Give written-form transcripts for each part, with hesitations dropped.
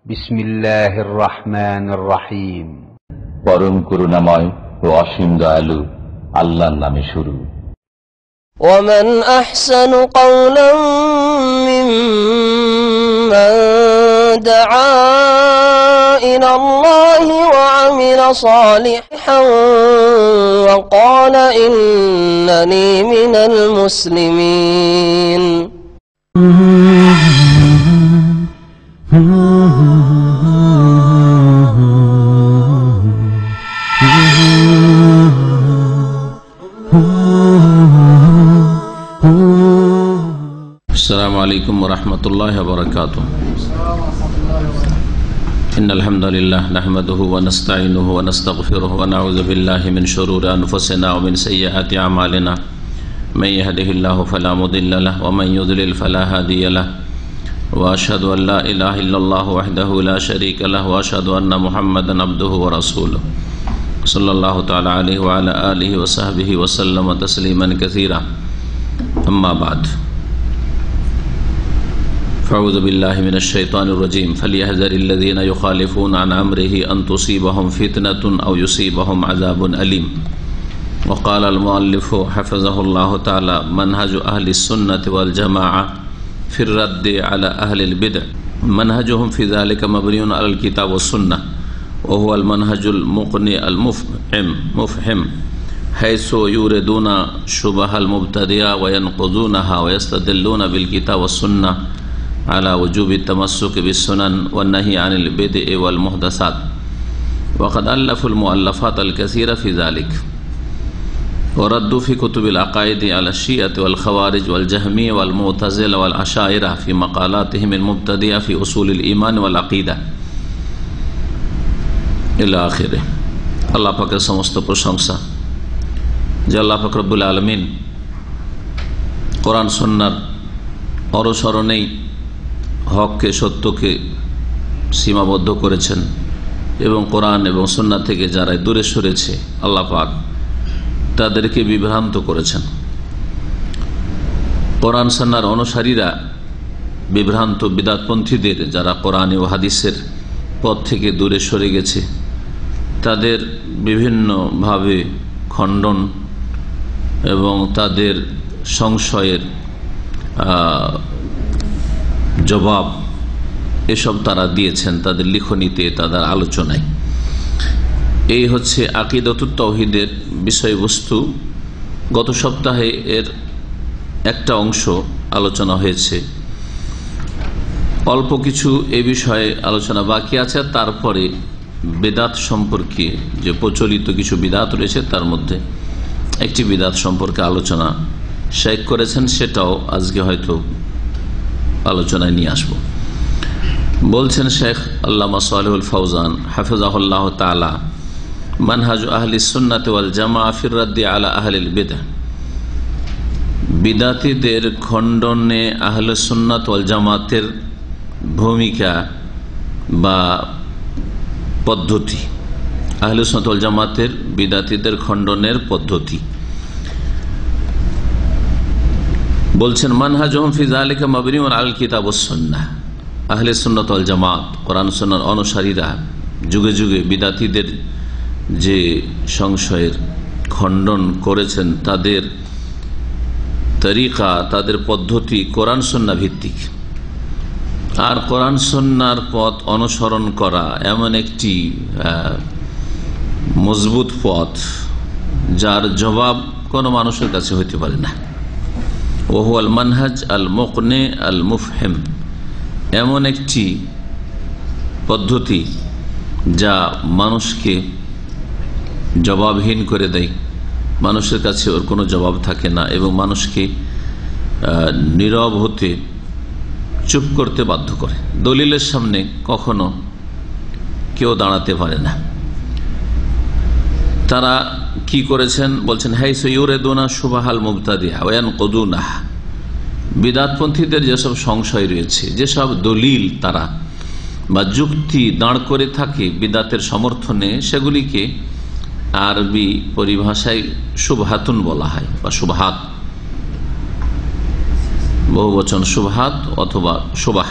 বিসমিল্লাহির রহমানির রহিম। পরম করুণাময় ও অসীম দয়ালু আল্লাহর নামে শুরু। ومن أحسن قولا ممن دعا إلى الله وعمل صالحا وقال إنني من المسلمين. السلام عليكم ورحمة الله وبركاته. إن الحمد لله نحمده ونستعينه ونستغفره ونعوذ بالله من شرور أنفسنا ومن سيئات أعمالنا من يهده الله فلا مضل له ومن يضلل فلا هادي له وأشهد أن لا إله إلا الله وحده لا شريك له وأشهد أن محمدا عبده ورسوله صلى الله تعالى عليه وعلى آله وصحبه وسلم تسليما كثيرا. أما بعد فأعوذ بالله من الشيطان الرجيم. فليحذر الذين يخالفون عن أمره أن تصيبهم فتنة أو يصيبهم عذاب أليم. وقال المؤلف حفظه الله تعالى: منهج أهل السنة والجماعة في الرد على أهل البدع منهجهم في ذلك مبني على الكتاب والسنة، وهو المنهج المقنع المفهم حيث يوردون شبه المبتدئة وينقضونها ويستدلون بالكتاب والسنة على وجوب التمسك بالسنن والنهي عن البدع والمحدثات. وقد ألفوا المؤلفات الكثيرة في ذلك وردوا في كتب العقائد على الشيعة والخوارج والجهمية والمعتزلة والأشاعرة في مقالاتهم المبتدئة في أصول الإيمان والعقيدة إلى آخره. আল্লাহ পাকের সমস্ত প্রশংসা যে আল্লাহ পাক রব্বুল আলামিন কোরআন সুন্নাহর অনুসরণেই হককে সত্যকে সীমাবদ্ধ করেছেন এবং কোরআন এবং সুন্নাহ থেকে যারা দূরে সরেছে আল্লাহ পাক তাদেরকে বিভ্রান্ত করেছেন। কোরআন সুন্নাহর অনুসারীরা বিভ্রান্ত বিদআতপন্থীদের যারা কোরআন ও হাদিসের পথ থেকে দূরে সরে গেছে তাদের বিভিন্নভাবে খণ্ডন এবং তাদের সংশয়ের জবাব এসব তারা দিয়েছেন তাদের লিখনীতে, তাদের আলোচনায়। এই হচ্ছে আকিদাতুত তাওহীদের বিষয়বস্তু। গত সপ্তাহে এর একটা অংশ আলোচনা হয়েছে, অল্প কিছু এ বিষয়ে আলোচনা বাকি আছে। তারপরে বিদআত সম্পর্কে যে প্রচলিত কিছু বিদআত রয়েছে তার মধ্যে একটি বিদআত সম্পর্কে আলোচনা শেখ করেছেন, সেটাও আজকে হয়তো আলোচনায় নিয়ে আসব। বলছেন শেখ আল্লামা সালেহুল ফৌজান হাফিজাহুল্লাহ তাআলা: মানহাজ আহলিস সুন্নাত ওয়াল জামাআহ ফির রাদ্দি আলা আহলিল বিদআহ। বিদআতীদের খণ্ডনে আহলে সুন্নাত ওয়াল জামাতের ভূমিকা বা পদ্ধতি, আহলে সুন্নাত ওয়াল জামাতের বিদআতীদের খণ্ডনের পদ্ধতি। বলছেন মানহাজুহুম ফি যালিকা মাবনিউন আলাল কিতাব ওয়াস সুন্নাহ। আহলে সুন্নাত ওয়াল জামাত কোরআন সুন্নাহর অনুসারীরা যুগে যুগে বিদআতীদের যে সংশয়ের খণ্ডন করেছেন তাদের তরিকা, তাদের পদ্ধতি কোরআন সুন্নাহ ভিত্তিক। আর কোরআন সুন্নাহর পথ অনুসরণ করা এমন একটি মজবুত পথ যার জবাব কোনো মানুষের কাছে হইতে পারে না। ওহু আল মানহাজ আল মুকনে আল মুফহিম, এমন একটি পদ্ধতি যা মানুষকে জবাবহীন করে দেয়, মানুষের কাছে ওর কোনো জবাব থাকে না এবং মানুষকে নীরব হতে, চুপ করতে বাধ্য করে। দলিলের সামনে কখনো কেউ দাঁড়াতে পারে না। তারা কি করেছেন বলছেন, হাইসু ইউরিদুনা শুবাহাল মুবতাদিআ ওয়া ইয়ানকুদুনাহ। বিদআতপন্থীদের যেসব সংশয় রয়েছে, যেসব দলিল তারা বা যুক্তি দাঁড় করে থাকে বিদআতের সমর্থনে, সেগুলিকে আরবি পরিভাষায় শুবহাতুন বলা হয় বা শুবহাত, বহুবচন শুবহাত অথবা শুবাহ।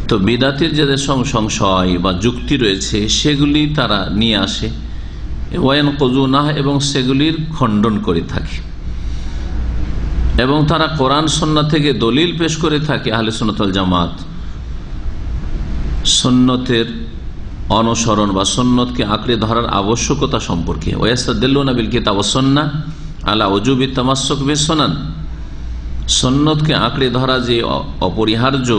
তো বিদাতির যে সংশয় বা যুক্তি রয়েছে সেগুলি তারা নিয়ে আসে ওয়ান কজুনাহ, এবং সেগুলির খণ্ডন করে থাকে, এবং তারা কোরআন সুন্নাহ থেকে দলিল পেশ করে থাকে। আহলে সুন্নাত ওয়াল জামাত সুন্নতের অনুসরণ বা সুন্নতকে আঁকড়ে ধরার আবশ্যকতা সম্পর্কে ওয়াস্তাদুল্লুনা বিল কিতাব ওয়াস সুন্নাহ আলা উজুবি তামাসসুক বিস সুনান, সুন্নতকে আঁকড়ে ধরা যে অপরিহার্য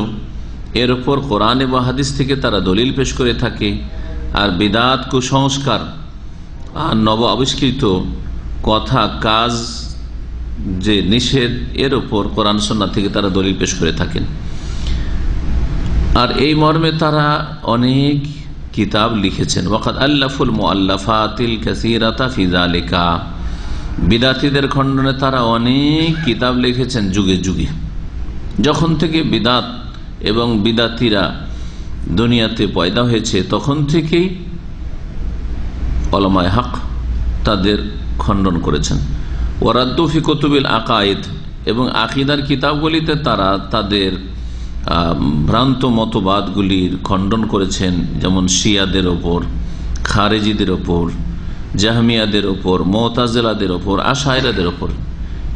এর উপর কোরআন এবং হাদিস থেকে তারা দলিল পেশ করে থাকে। আর বিদাত, কুসংস্কার আর নব আবিষ্কৃত কথা কাজ যে নিষেধ এর উপর কোরআন সুন্নাহ থেকে তারা দলিল পেশ করে থাকেন। আর এই মর্মে তারা অনেক কিতাব লিখেছেন। ওয়াকাদ আল্লাফুল মুআল্লাফাতিল কাসীরাতা ফি যালিকা, বিদাতীদের খণ্ডনে তারা অনেক কিতাব লিখেছেন যুগে যুগে। যখন থেকে বিদাত এবং বিদাতীরা দুনিয়াতে পয়দা হয়েছে তখন থেকেই উলামায়ে হক তাদের খণ্ডন করেছেন। ওয়ারাদ্দু ফি কুতুবিল আকায়েদ, এবং আকীদার কিতাবগুলিতে তারা তাদের ভ্রান্ত মতবাদগুলির খণ্ডন করেছেন, যেমন শিয়াদের ওপর, খারেজিদের ওপর, জাহমিয়াদের ওপর, মুতাজিলাদের ওপর, আশায়রাদের ওপর।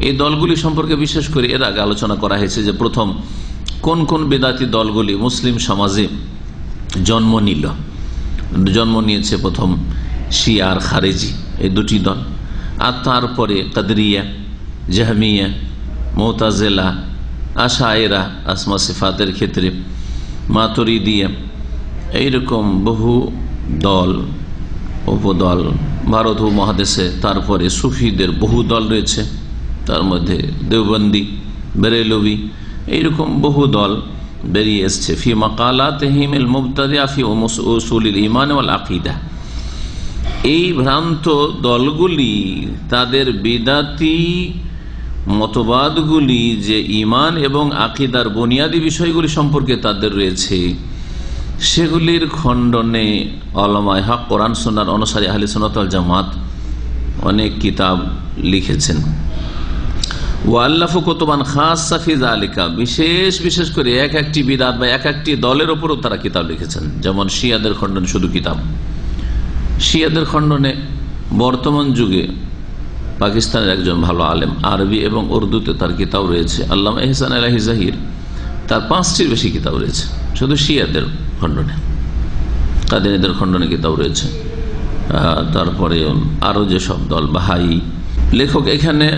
এই দলগুলি সম্পর্কে বিশেষ করে এর আগে আলোচনা করা হয়েছে যে প্রথম কোন কোন বেদাতি দলগুলি মুসলিম সমাজে জন্ম নিয়েছে। প্রথম শিয়া আর খারেজি, এই দুটি দল। আর তারপরে কাদরিয়া, জাহমিয়া, মুতাজিলা, আশায়েরা আসমা সিফাতের ক্ষেত্রে, মাতুরিদিয়া, এইরকম বহু দল উপদল ভারত মহাদেশে। তারপরে সুফিদের বহু দল রয়েছে, তার মধ্যে দেওবন্দি, বেরেলভি, এইরকম বহু দল বেরিয়ে এসছে। ফি মাকালাতিহিম আল মুবতাদিআ ফি উসুলিল ঈমান ওয়াল আকীদা। এই ভ্রান্ত দলগুলি তাদের বিদাতি মতবাদগুলি যে ঈমান এবং আকীদার বুনিয়াদী বিষয়গুলি সম্পর্কে তাদের রয়েছে সেগুলির খণ্ডনে উলামায়ে হক কোরআন সুন্নাহর অনুসারী আহলে সুন্নাত ওয়াল জামাত অনেক কিতাব লিখেছেন। ওয়াল্লাফু কুতুবান খাসসা ফি যালিকা, বিশেষ করে এক একটি বিদআত বা এক একটি দলের উপরও তারা কিতাব লিখেছেন। যেমন শিয়াদের খণ্ডনে শুধু কিতাব, শিয়াদের খণ্ডনে বর্তমান যুগে পাকিস্তানের একজন ভালো আলেম, আরবি এবং উর্দুতে তার কিতাব রয়েছে, আল্লামা ইহসান আলাহি জাহির, তার 5টির বেশি কিতাব রয়েছে শুধু শিয়াদের খণ্ডনে। কাদিনীদের খণ্ডনে কিতাব রয়েছে। তারপরে আরো যেসব দল, বাহাই। লেখক এখানে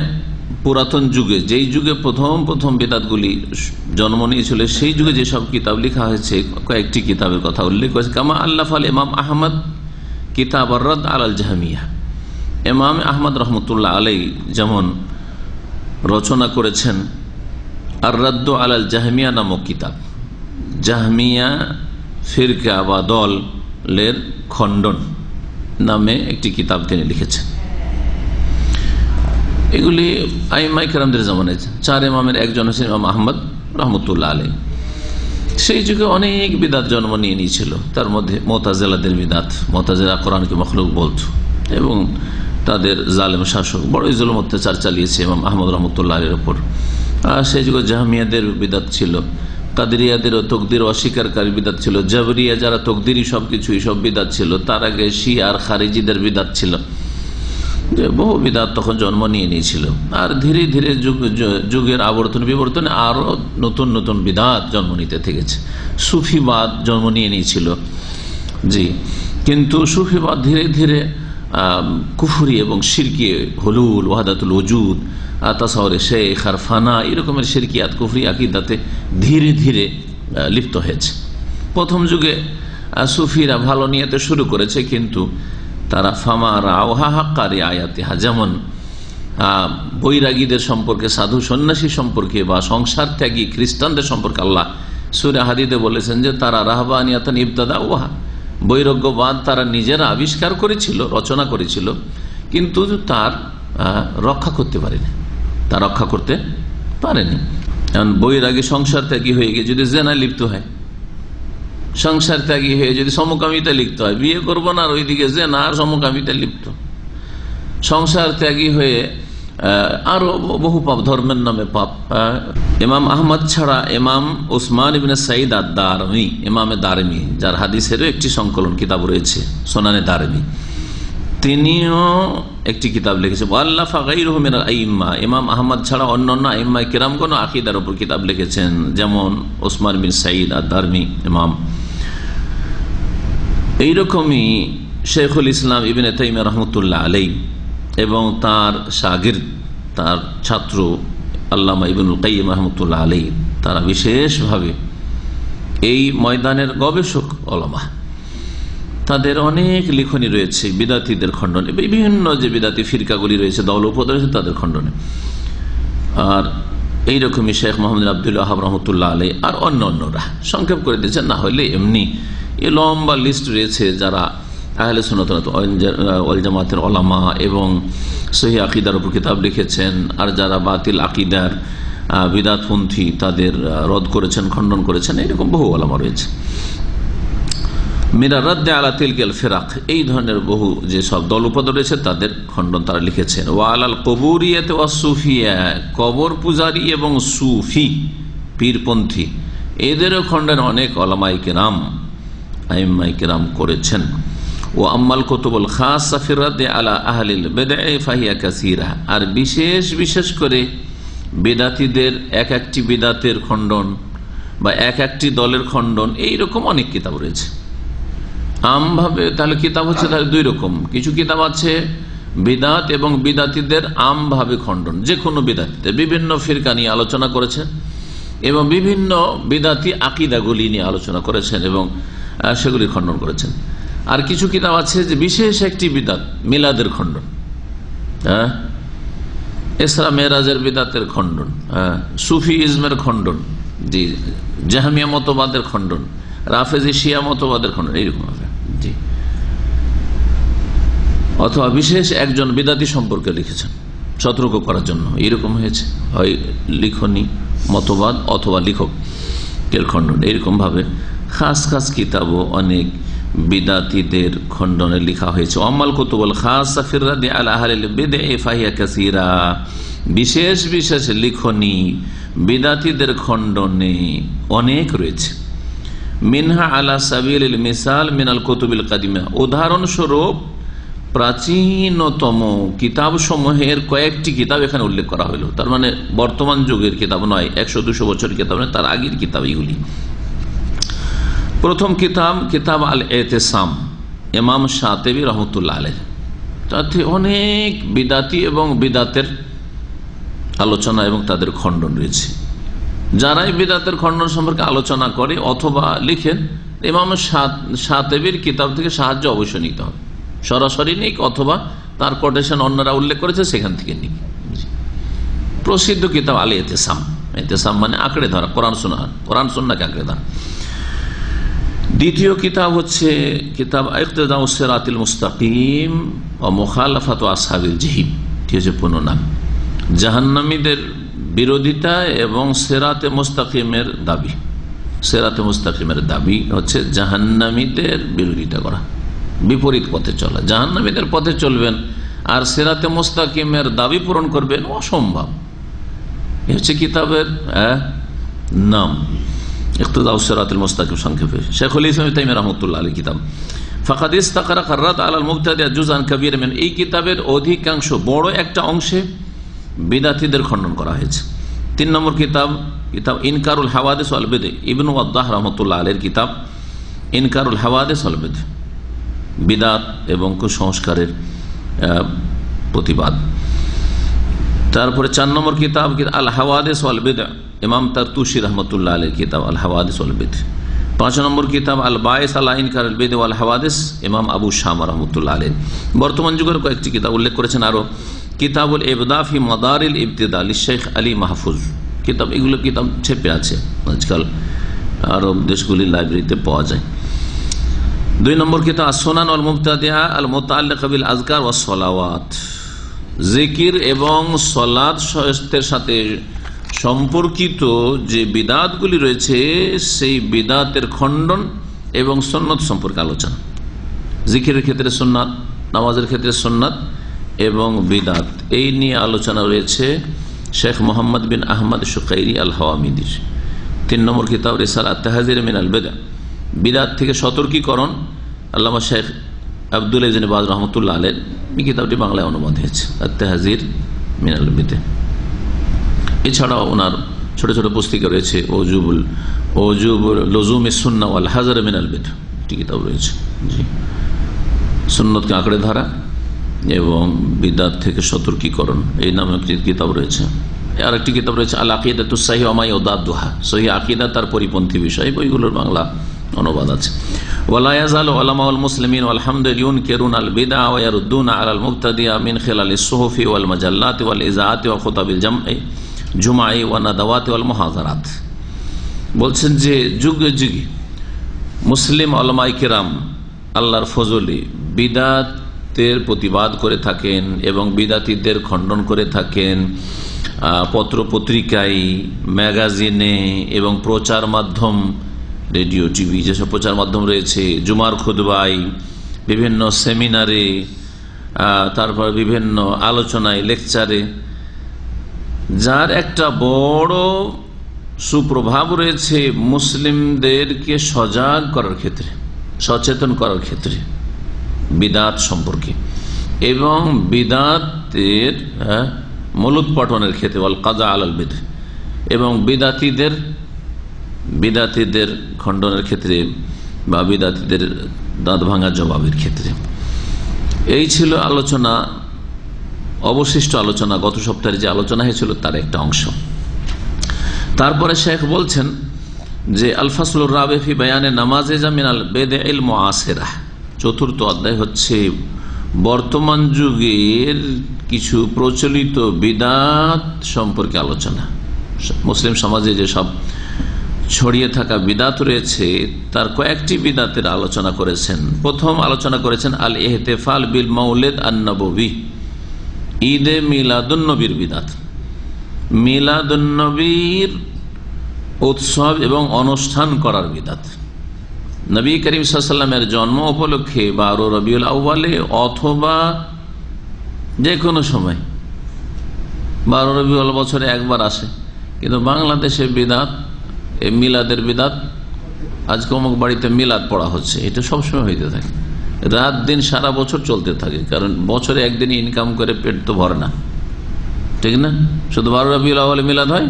পুরাতন যুগে, যেই যুগে প্রথম বিদাতগুলি জন্ম নিয়েছিল, সেই যুগে যেসব কিতাব লেখা হয়েছে কয়েকটি কিতাবের কথা উল্লেখ করেছে। কামা আল্লাফ আল ইমাম আহমদ কিতাব আর-রাদ আলাল জাহমিয়া, ইমাম আহমদ রহমতুল্লাহ আলাই যেমন রচনা করেছেন আর-রাদ্দু আলাল জাহমিয়া নামক কিতাব, জাহমিয়া ফিরকা বা দলের খণ্ডন নামে একটি কিতাব তিনি লিখেছেন। এগুলি আইম্মায়ে কেরামদের জামানায় 4 ইমামের একজন হচ্ছেন ইমাম আহমদ রহমতুল্লাহ আলাই। সেই যুগে অনেক বিদাত জন্ম নিয়ে নিয়েছিল, তার মধ্যে মুতাজিলাদের বিদাত। মুতাজিলা কোরআনকে মখলুক বলত এবং তাদের জালেম শাসক বড়ই জুলুম অত্যাচার চালিয়েছে ইমাম আহমদ রহমতুল্লাহ এর উপর। আর সেই যুগে জাহমিয়াদের বিদাত ছিল, কাদরিয়াদেরও তকদির অস্বীকারী বিদাত ছিল, জাবরিয়া যারা তকদিরই সবকিছু সব বিদাত ছিল। তার আগে শিয়া আর খারিজিদের বিদাত ছিল, যে বহু বিদাত তখন জন্ম নিয়ে নিয়েছিল। আর ধীরে ধীরে যুগের আবর্তন বিবর্তনে আরো নতুন নতুন বিদাত জন্ম নিতে থেকেছে। সুফিবাদ জন্ম নিয়ে নিয়েছিল, জি, কিন্তু সুফিবাদ ধীরে ধীরে কুফরি এবং শিরকি, হুলুল, ওয়াহদাতুল ওজুদ, তাসাউরে শেখ আর ফানা, এরকমের শিরকিয়াত কুফরি আকীদাতে ধীরে ধীরে লিপ্ত হয়েছে। প্রথম যুগে সুফিরা ভালো নিয়তে শুরু করেছে, কিন্তু তারা ফামারা ওহা হাক্কারি আয়াতিহা, যেমন বৈরাগীদের সম্পর্কে, সাধু সন্ন্যাসী সম্পর্কে বা সংসার ত্যাগী খ্রিস্টানদের সম্পর্কে আল্লাহ সূরা হাদীদে বলেছেন যে তারা রাহবানিয়াতান ইবতাদা ওহা, বৈরাগ্যবাদ তারা নিজেরা আবিষ্কার করেছিল, রচনা করেছিল, কিন্তু তার রক্ষা করতে পারেনি, তা রক্ষা করতে পারেনি। কারণ বৈরাগী সংসার ত্যাগী হয়ে গিয়ে যদি জেনা লিপ্ত হয়, সংসার ত্যাগী হয়ে যদি সমকামিতা লিপ্ত হয়, বিয়ে করবো না আর ওইদিকে জেনা আর সমকামিতা লিপ্ত, সংসার ত্যাগী হয়ে আরো বহু পাপ, ধর্মের নামে পাপ। ইমাম আহমদ ছাড়া ইমাম উসমান ইবনে সাঈদ আদ-দারমি, ইমামে দারমি, যার হাদিসেরও একটি সংকলন কিতাব রয়েছে সুনানে দারমি, তিনিও একটি কিতাব লিখেছে। ওয়াল্লাফা গায়রুহু মিনাল আইম্মা, ইমাম আহমদ ছাড়া অন্যান্য আইম্মা কিরামগণ আকীদার উপর কিতাব লিখেছেন, যেমন উসমান বিন সাঈদ আদ-দারমি ইমাম। এইরকমই শেখুল ইসলাম ইবনে তাইমিয়া রাহমাতুল্লাহ আলাইহি এবং তার শাগির্দ, তার ছাত্র আল্লামা ইবনুল কাইয়িম রাহমাতুল্লাহ আলাইহি, তারা বিশেষভাবে এই ময়দানের গবেষক ওলামা। তাদের অনেক লিখনী রয়েছে বিদাতীদের খণ্ডনে, বিভিন্ন যে বিদাতি ফিরকাগুলি রয়েছে, দল উপদ রয়েছে, তাদের খণ্ডনে। আর এইরকমই শেখ মোহাম্মদ আব্দুল ওয়াহাব রহমতুল্লাহ আলাইহি আর অন্যরা সংক্ষেপ করে দিয়েছেন। না হলে এমনি এ লম্বা লিস্ট রয়েছে যারা আহলে সুন্নাত ওয়াল জামাতের ওলামা এবং সহিহ আকীদার উপর কিতাব লিখেছেন, আর যারা বাতিল আকীদার বিদাতপন্থী তাদের রদ করেছেন, খণ্ডন করেছেন, এরকম বহু ওলামা রয়েছে। মিরা রাদ্দে আলা তিলকাল ফিরাক, এই ধরনের বহু যে সব দল উপদ রয়েছে তাদের খণ্ডন তারা লিখেছেন। ওয়া আলাল কুবুরিয়াত ওয়াস সুফিয়া, কবর পূজারী এবং সুফি পীরপন্থী এদেরও খণ্ডন অনেক ওলামায়ে কেরাম আইম্মায়ে কেরাম করেছেন। ও আম্মাল কুতুবুল খাসসা ফি রাদ্দি আলা আহলিল বিদআ ফাহিয়া কাসীরা, আর বিশেষ করে বিদাতীদের এক একটি বিদাতের খণ্ডন বা এক একটি দলের খণ্ডন, এইরকম অনেক কিতাব রয়েছে। আমভাবে তাহলে কিতাব হচ্ছে তাহলে দুই রকম, কিছু কিতাব আছে বিদাত এবং বিদাতীদের আমভাবে খণ্ডন, যে কোনো বিদাতীদের বিভিন্ন ফিরকা নিয়ে আলোচনা করেছেন এবং বিভিন্ন বিদাতি আকীদাগুলি নিয়ে আলোচনা করেছেন এবং সেগুলি খণ্ডন করেছেন। আর কিছু কিতাব আছে যে বিশেষ একটি বিদাত, মিলাদের খণ্ডন, ইসরা মেরাজের বিদাতের খণ্ডন, সুফি ইজমের খণ্ডন, জি, জাহমিয়া মতবাদের খণ্ডন, রাফেজি শিয়া মতবাদের খণ্ডন, এইরকম হবে জি। অথবা বিশেষ একজন বিদাতি সম্পর্কে লিখেছেন সতর্ক করার জন্য, এইরকম হয়েছে, হয় লিখনী মতবাদ অথবা লেখকের খণ্ডন। এইরকম ভাবে খাস খাস কিতাবও অনেক বিদাতীদের খণ্ডনে লেখা হয়েছে। আম্মাল কুতুবুল খাসসা ফি রাদ্দি আলা আহলিল বিদআ ফাহিয়া কাসীরা, বিশেষ লিখনী বিদাতীদের খণ্ডনে অনেক রয়েছে। মিনহা আলা সাবিলিল মিসাল মিনাল কুতুবিল কাদিমা, উদাহরণস্বরূপ প্রাচীনতম কিতাব সমূহের কয়েকটি কিতাব এখানে উল্লেখ করা হলো। তার মানে বর্তমান যুগের কিতাব নয়, 100-200 বছরের কিতাব নয়, তার আগের কিতাব এগুলি। প্রথম কিতাব আল এতেসাম, ইমাম শাতিবী রহমতুল্লাহ আলাইহি, তাতে অনেক বিদাতি এবং বিদাতের আলোচনা এবং তাদের খণ্ডন রয়েছে। যারাই বিদাতের খণ্ডন সম্পর্কে আলোচনা করে অথবা লিখেন, ইমাম শাতিবীর কিতাব থেকে সাহায্য অবশ্যই নিতে হবে, সরাসরি নিক অথবা তার কোটেশন অন্যরা উল্লেখ করেছে সেখান থেকে নিক। প্রসিদ্ধ কিতাব আল এতেসাম, এতেসাম মানে আঁকড়ে ধরা, কোরআন সুন্নাহকে আঁকড়ে ধরা। দ্বিতীয় কিতাব হচ্ছে কিতাব ইকতিদাউস সিরাতিল মুস্তাকিম ওয়া মুখালাফাতু আসহাবিল জাহিম, ঠিক আছে পুরো নাম, জাহান্নামীদের বিরোধিতা এবং সিরাতে মুস্তাকিমের দাবি। সিরাতে মুস্তাকিমের দাবি হচ্ছে জাহান্নামীদের বিরোধিতা করা, বিপরীত পথে চলা। জাহান্নামীদের পথে চলবেন আর সিরাতে মুস্তাকিমের দাবি পূরণ করবেন, অসম্ভব। এ হচ্ছে কিতাবের নাম, ইকতিদাউস সিরাতিল মুস্তাকিম সংক্ষেপে। শেখুল ইসলাম তাইমিয়া রাহমাতুল্লাহ আলাইহি কিতাব। ফাকাদ ইস্তাকরাকা রাদ আলাল মুবতাদিআ জুজআন কাবীরা মিন, এই কিতাবের অধিকাংশ বড় একটা অংশে বিদাতীদের খণ্ডন করা হয়েছে। 3 নম্বর কিতাব ইনকারুল হাওয়াদিস ওয়াল বিদআ, ইবনু ওয়াদ্দাহ রাহমাতুল্লাহ আলাইহির কিতাব ইনকারুল হাওয়াদিস ওয়াল বিদআ, বিদাত এবং কুসংস্কারের প্রতিবাদ। তারপরে 4 নম্বর কিতাব আল হাওয়াদিস ওয়াল বিদআ, ইমাম তারতুশি রহমতুল্লাহ আলাইহির কিতাব আল হাওয়াদিস ওয়াল বিদআ। 5 নম্বর কিতাব আল বায়েস আলা ইনকারুল বিদআ ওয়াল হাওয়াদিস, ইমাম আবু শামা রহমতুল্লাহ আলাইহি। বর্তমান যুগের কয়েকটি কিতাব উল্লেখ করেছেন আরো, কিতাবুল ইবদা ফি মাদারিল ইবতিদা লিশেখ আলী মাহফুজ কিতাব, এগুলো কিতাব ছেপে আছে আজকাল আরব দেশগুলির লাইব্রেরিতে পাওয়া যায়। 2 নম্বর কিতাব আসুনান ওয়াল মুবতাদিআ আল মুতাআল্লিকা বিল আযকার ওয়াস সালাওয়াত, জিকির এবং সালাতের সাথে সম্পর্কিত যে বিদাতগুলি রয়েছে সেই বিদাতের খণ্ডন এবং সুন্নাত সম্পর্কে আলোচনা। জিকিরের ক্ষেত্রে সুন্নাত, নামাজের ক্ষেত্রে সুন্নাত এবং বিদাত, এই নিয়ে আলোচনা রয়েছে শেখ মোহাম্মদ বিন আহমদ শুকাইরি আল হাওয়ামিদির 3 নম্বর কিতাব রিসালা আত-তাহযীর মিন আল বিদআ, বিদাত থেকে সতর্কীকরণ। আল্লামা শেখ আব্দুল আজিজ বাজ রহমতুল্লাহ আলাইহি এই কিতাবটি বাংলায় অনুবাদ হয়েছে, আত-তাহযীর মিন আল বিদআ। এছাড়াও ওনার ছোট ছোট পুস্তিকা রয়েছে, ওজুবুল লুজুমিস সুন্নাহ ওয়াল হাযর মিন আল বিদআ, একটি কিতাব রয়েছে। জি, সুন্নতকে আঁকড়ে ধরা এবং বিদআত থেকে সতর্কীকরণ, এই নামে একটি কিতাব রয়েছে। আর একটি কিতাব রয়েছে আল আকিদাতুস সাহিহ ওয়া মা ইউদাদুহা, সহিহ আকীদা তার পরিপন্থী বিষয়, বইগুলোর বাংলা অনুবাদ আছে। ওয়ালা ইয়াজালু উলামাউল মুসলিমিন ওয়াল হামদু ইউনকিরুনা আল বিদআ ওয়া ইয়ারুদ্দুনা আলাল মুবতাদিআ মিন খিলালিস সুহুফি ওয়াল মাজাল্লাতি ওয়াল ইজাআতি ওয়া খুতাবিল জুমাই ওয়া নাদাওয়াতি ওয়াল মুহাযারাত। বলছেন যে যুগে যুগে মুসলিম উলামায়ে কিরাম আল্লাহর ফজলে বিদআতের প্রতিবাদ করে থাকেন এবং বিদআতীদের খণ্ডন করে থাকেন। পত্র পত্রিকায়, ম্যাগাজিনে এবং প্রচার মাধ্যম, রেডিও, টিভি, যেসব প্রচার মাধ্যম রয়েছে, জুমার খুতবায়, বিভিন্ন সেমিনারে, তারপর বিভিন্ন আলোচনায়, লেকচারে, যার একটা বড় সুপ্রভাব রয়েছে মুসলিমদেরকে সজাগ করার ক্ষেত্রে, সচেতন করার ক্ষেত্রে বিদআত সম্পর্কে এবং বিদআতের মূলোৎপাটনের ক্ষেত্রে, ওয়াল কাযা আলাল বিদআ, এবং বিদআতীদের খণ্ডনের ক্ষেত্রে বা বিদআতীদের দাঁত ভাঙা জবাবের ক্ষেত্রে। এই ছিল আলোচনা, অবশিষ্ট আলোচনা, গত সপ্তাহে যে আলোচনা হয়েছিল তার একটা অংশ। তারপরে শেখ বলছেন যে আল ফাসলুর রাবি ফি বায়ানে নামাজে মিনাল বিদআইল মুআসিরা, 4th অধ্যায় হচ্ছে বর্তমান যুগের কিছু প্রচলিত বিদআত সম্পর্কে আলোচনা। মুসলিম সমাজে যেসব ছড়িয়ে থাকা বিদআত রয়েছে তার কয়েকটি বিদআতের আলোচনা করেছেন। প্রথম আলোচনা করেছেন আল ইহতিফাল বিল মাউলিদ আন-নববী, ঈদে মিলাদুন নবীর বিদআত। মিলাদুন নবীর উৎসব এবং অনুষ্ঠান করার বিদআত। নবী করিম সাল্লাল্লাহু আলাইহি ওয়াসাল্লামের জন্ম উপলক্ষে 12 রবিউল আউয়ালে অথবা যে কোনো সময়, 12 রবিউল বছরে একবার আসে, কিন্তু বাংলাদেশে বিদআত, মিলাদের বিদআত, আজকে অমুক বাড়িতে মিলাদ পড়া হচ্ছে, এটা সবসময় হইতে থাকে, রাত দিন সারা বছর চলতে থাকে, কারণ বছরে একদিন ইনকাম করে পেট তো ভরে না, ঠিক না? শুধু 12 রবিউল আউয়ালে মিলাদ হয়?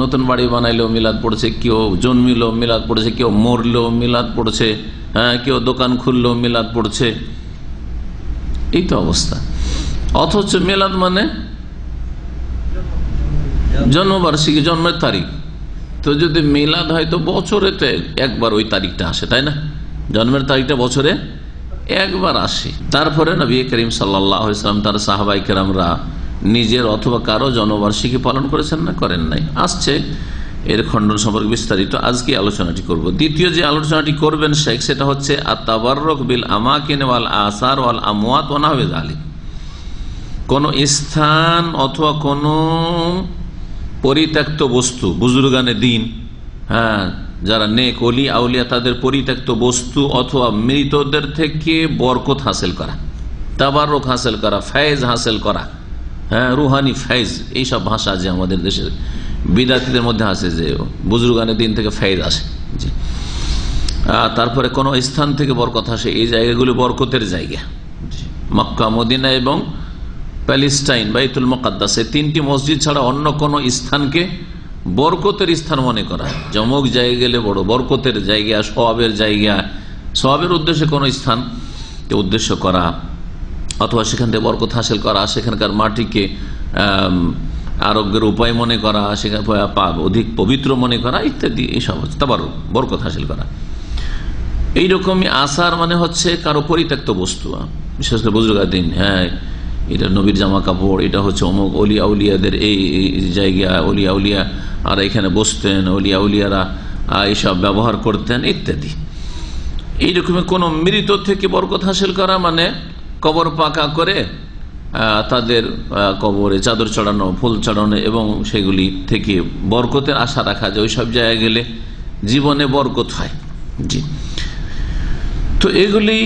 নতুন বাড়ি বানাইলেও মিলাদ পড়ছে, কেউ জন্মিল মিলাদ পড়ছে, কেউ মরলেও মিলাদ পড়ছে, কেউ দোকান খুললেও মিলাদ পড়ছে, এই তো অবস্থা। অথচ মিলাদ মানে জন্মবার্ষিকী, জন্মের তারিখ। তো যদি মিলাদ হয় তো বছরে তো একবার ওই তারিখটা আসে, তাই না? জন্মের তারিখটা বছরে একবার আসে। তারপরে নবী করিম সাল্লাল্লাহু আলাইহি ওয়াসাল্লাম তার সাহাবায়ে কেরামরা নিজের অথবা কারো জন্মবার্ষিকী পালন করেছেন না, করেন নাই? আসছে এর খণ্ডন সম্পর্কে বিস্তারিত আজকে আলোচনাটি করব। দ্বিতীয় যে আলোচনাটি করবেন শেখ, সেটা হচ্ছে আত-তাবাররুক বিল আমাকিন ওয়াল আসার ওয়াল আমওয়াত ওয়া নাহওয়া যালিক। কোন স্থান অথবা কোন পরিত্যক্ত বস্তু, বুজুর্গানে দিন, যারা নেক ওলি আউলিয়া, তাদের পরিত্যক্ত বস্তু অথবা মৃতদের থেকে বরকত হাসিল করা, তাবাররুক হাসিল করা, ফায়েজ হাসিল করা, রুহানি ফায়েজ, এইসব ভাষা যে আমাদের দেশের বিদআতীদের মধ্যে আছে, যে বুজুর্গানের দিন থেকে ফায়েজ আসে। জি, তারপরে কোন স্থান থেকে বরকত আসে, এই জায়গাগুলি বরকতের জায়গা। মক্কা, মদিনা এবং প্যালেস্টাইন, বাইতুল মুকাদ্দাস, এই 3টি মসজিদ ছাড়া অন্য কোন স্থানকে বরকতের স্থান মনে করা, জমক জায়গা গেলে বড় বরকতের জায়গা, সওয়াবের জায়গা, সওয়াবের উদ্দেশ্যে কোন স্থানকে উদ্দেশ্য করা অথবা সেখান থেকে বরকত হাসিল করা, সেখানকার মাটিকে আরোগ্যের উপায় মনে করা, সেখানে অধিক পবিত্র মনে করা ইত্যাদি, এইসব হচ্ছে তাবাররুক, বরকত হাসিল করা। এইরকমই আসার মানে হচ্ছে কারো পরিত্যক্ত বস্তু, বিশেষ করে বুজুর্গার দিন, এটা নবীর জামা কাপড়, এটা হচ্ছে অমুক অলি আউলিয়াদের এই জায়গা, অলি আউলিয়া আর এখানে বসতেন, অলি আউলিয়ারা এইসব ব্যবহার করতেন ইত্যাদি। এইরকমই কোন মৃত থেকে বরকত হাসিল করা মানে কবর পাকা করে তাদের কবরে চাদর চড়ানো, ফুল চড়ানো এবং সেগুলি থেকে বরকতের আশা রাখা, যে ওইসব জায়গায় গেলে জীবনে বরকত হয়। জি, তো এগুলি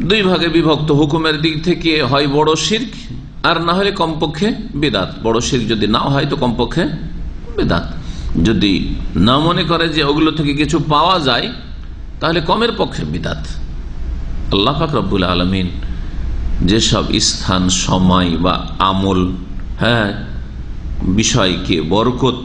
দুই ভাগে বিভক্ত। হুকুমের দিক থেকে হয় বড় শিরক, আর না হলে কমপক্ষে বিদাত। বড় শিরক যদি না হয় তো কমপক্ষে বিদাত। যদি না মনে করে যে ওগুলো থেকে কিছু পাওয়া যায় তাহলে কমের পক্ষে বিদাত। আল্লাহ পাক রব্বুল আলামিন যেসব স্থান, সময় বা আমল, বিষয়কে বরকত,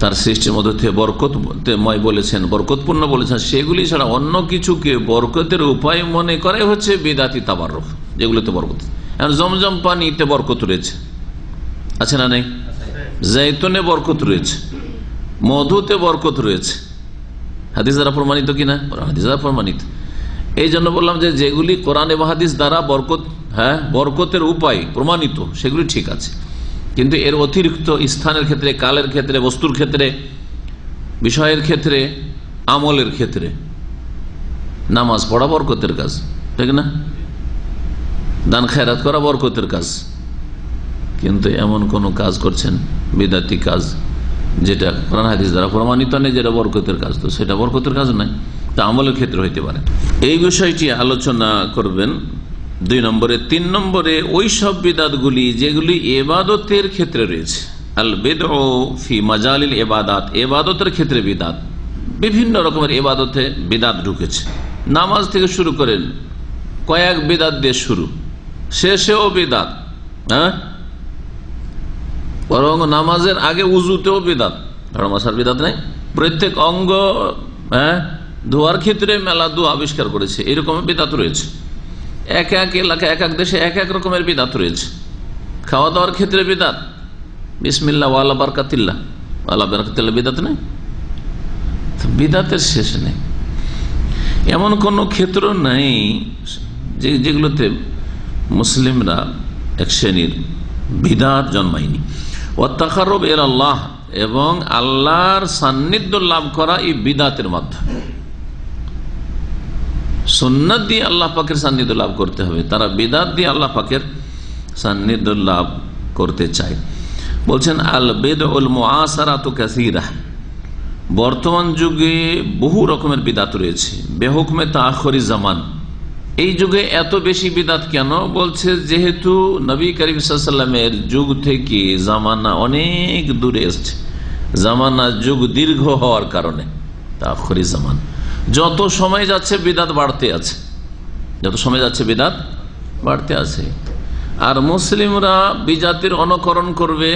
তার সৃষ্টির মধ্যে থেকে বরকতময় বলেছেন, বরকতপূর্ণ বলেছেন, সেগুলি ছাড়া অন্য কিছুকে বরকতের উপায় মনে করে হচ্ছে বিদাতি তাবাররুক, যেগুলোতে বরকত। এখন জমজম পানিতে বরকত রয়েছে, আছে না নেই? জৈতুনে বরকত রয়েছে, মধুতে বরকত রয়েছে, হাদিস দ্বারা প্রমাণিত কিনা? হাদিস দ্বারা প্রমাণিত। এই জন্য বললাম যে যেগুলি কোরআন এবং হাদিস দ্বারা বরকত, বরকতের উপায় প্রমাণিত, সেগুলি ঠিক আছে। কিন্তু এর অতিরিক্ত স্থানের ক্ষেত্রে, কালের ক্ষেত্রে, বস্তুর ক্ষেত্রে, বিষয়ের ক্ষেত্রে, আমলের ক্ষেত্রে, নামাজ পড়া বরকতের কাজ, ঠিক না? দান খেরাত করা বরকতের কাজ, কিন্তু এমন কোন কাজ করছেন বিদাতি কাজ যেটা কোরআন হাদিস দ্বারা প্রমাণিত নেই, যেটা বরকতের কাজ, তো সেটা বরকতের কাজ নয়, তা আমলের ক্ষেত্রে হইতে পারে। এই বিষয়টি আলোচনা করবেন 2 নম্বরে। 3 নম্বরে ওই সব বিদাতগুলি যেগুলি ইবাদতের ক্ষেত্রে রয়েছে। আল বিদউ ফি মাজালিল ইবাদাত, ইবাদতের ক্ষেত্রে বিদাত, বিভিন্ন রকমের ইবাদতে বিদাত ঢুকেছে। নামাজ থেকে শুরু করেন কয়েক বিদাত দিয়ে শুরু, শেষেও বিদাত। বরং নামাজের আগে উজুতেও বিদাত, ধর্মসার বিদাত নাই। প্রত্যেক অঙ্গ ধোয়ার ক্ষেত্রে মেলা দোয়া আবিষ্কার করেছে, এরকম বিদাত রয়েছে। এক এক এলাকা, এক এক দেশে এক এক রকমের বিদাত রয়েছে। খাওয়া দাওয়ার ক্ষেত্রে বিদাত, বিসমিল্লাহ ওয়ালা বারকাতিল্লাহ, ওয়ালা বারকাতিল্লাহ বিদাত নেই, বিদাতের শেষ নেই। এমন কোন ক্ষেত্র নাই যেগুলোতে মুসলিমরা এক শ্রেণীর বিদাত জন্মায়নি। ওয়াত্তাকাররুব ইলাল্লাহ, এবং আল্লাহর সান্নিধ্য লাভ করা এই বিদাতের মাধ্যমে। সুন্নাত দিয়ে আল্লাহ পাকের সান্নিধ্য লাভ করতে হবে, তারা বিদাত দিয়ে আল্লাহ পাকের সান্নিধ্য লাভ করতে চায়। বলছেন আল বিদউল মুআসারাতু কাসীরা, বর্তমান যুগে বহু রকমের বিদাত রয়েছে। বেহুকমে তাআখুরি জামান, এই যুগে এত বেশি বিদাত কেন? বলছে যেহেতু নবী করিম সাল্লাল্লাহু আলাইহি ওয়াসাল্লামের যুগ থেকে জামানা অনেক দূরে এসেছে, জামানা যুগ দীর্ঘ হওয়ার কারণে তাআখুরি জামান। যত সময় যাচ্ছে বিদাত বাড়তে আছে, যত সময় যাচ্ছে বিদাত বাড়তে আছে। আর মুসলিমরা বিজাতির অনুকরণ করবে,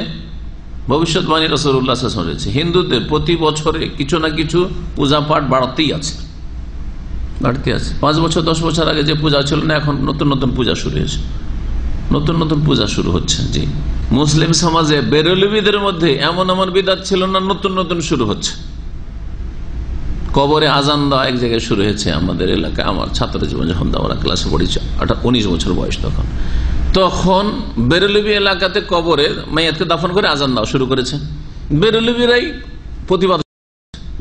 ভবিষ্যৎবাণী রাসূলুল্লাহ সাল্লাল্লাহু আলাইহি ওয়াসাল্লাম রয়েছে। হিন্দুদের প্রতি বছরে কিছু না কিছু পূজা পাঠ বাড়তেই আছে, বাড়তে আছে। 5 বছর 10 বছর আগে যে পূজা ছিল না, এখন নতুন নতুন পূজা শুরু হয়েছে, নতুন নতুন পূজা শুরু হচ্ছে। জি, মুসলিম সমাজে বেরলভীদের মধ্যে এমন এমন বিদাত ছিল না, নতুন নতুন শুরু হচ্ছে। কবরে আজান দেওয়া এক জায়গায় শুরু হয়েছে আমাদের এলাকায়। আমার ছাত্র জীবন যখন আমরা ক্লাসে পড়েছি, 19 বছর বয়স, তখন বেরলভী এলাকাতে কবরে মাইয়াতকে দাফন করে আজান দেওয়া শুরু করেছে। বেরলভীরাই প্রতিবাদ,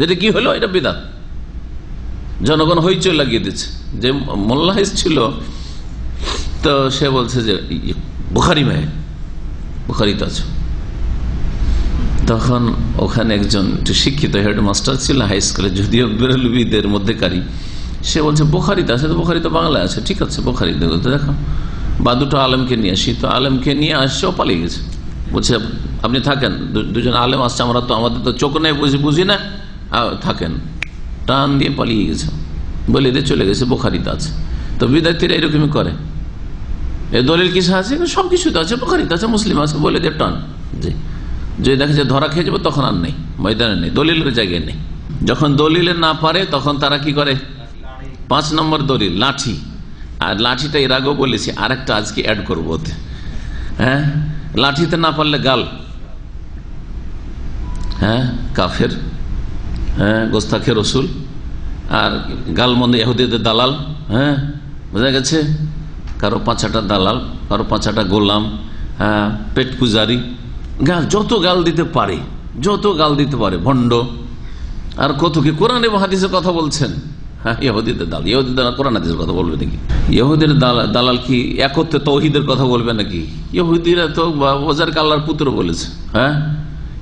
যেটা কি হলো, এটা বিদাত। জনগণ হইচই লাগিয়ে দিচ্ছে। যে মোল্লা ছিল, তো সে বলছে যে বুখারি মায়ে, বুখারিতে আছে। তখন ওখানে একজন একটু শিক্ষিত হেডমাস্টার ছিল হাই স্কুলে, যদিও বেরলভীদের মধ্যেকারী, সে বলছে বুখারিতে আছে। তো বুখারি তো বাংলায় আছে, ঠিক আছে বুখারি দেখো, বা 2টো আলেমকে নিয়ে আসি। তো আলেমকে নিয়ে আসছে, ও পালিয়ে গেছে। বলছে আপনি থাকেন, 2জন আলেম আসছে, আমাদের তো চোখ নেই, বুঝি না, থাকেন। টান দিয়ে পালিয়ে গেছে, বলে দিয়ে চলে গেছে বুখারিতে আছে। তো বিদাতিরা এরকমই করে, এ দলিল কিসে আছে? সবকিছুতে আছে, বুখারিতে আছে, মুসলিম আছে, বলে দিয়ে টান। জি, যদি দেখে যে ধরা খেয়ে যাবে, তখন আর নেই, ময়দানে নেই, দলিলের জায়গায় নেই। যখন দলিলে না পারে তখন তারা কি করে? 5 নম্বর দলিল, লাঠি। আর লাঠিটা এর আগেও বলেছি, আরেকটা আজকে অ্যাড করবো ওতে। লাঠিতে না পারলে গাল, কাফের, গোস্তাখে রসুল, আর গালমন্দে ইহুদিদের দালাল। বোঝা গেছে? কারো 5টা দালাল, কারো 5টা গোলাম, পেট পূজারি, গাল, যত গাল দিতে পারে, যত গাল দিতে পারে, ভণ্ড। আর কত কি কোরআন এবং হাদিসের কথা বলছেন। ইহুদিদের দালাল, ইহুদিদের কোরআন হাদিসের কথা বলবে নাকি? ইহুদের দালাল কি একত্রে তৌহিদের কথা বলবে নাকি? ইহুদিরা তো ওজার আল্লাহর পুত্র বলেছে।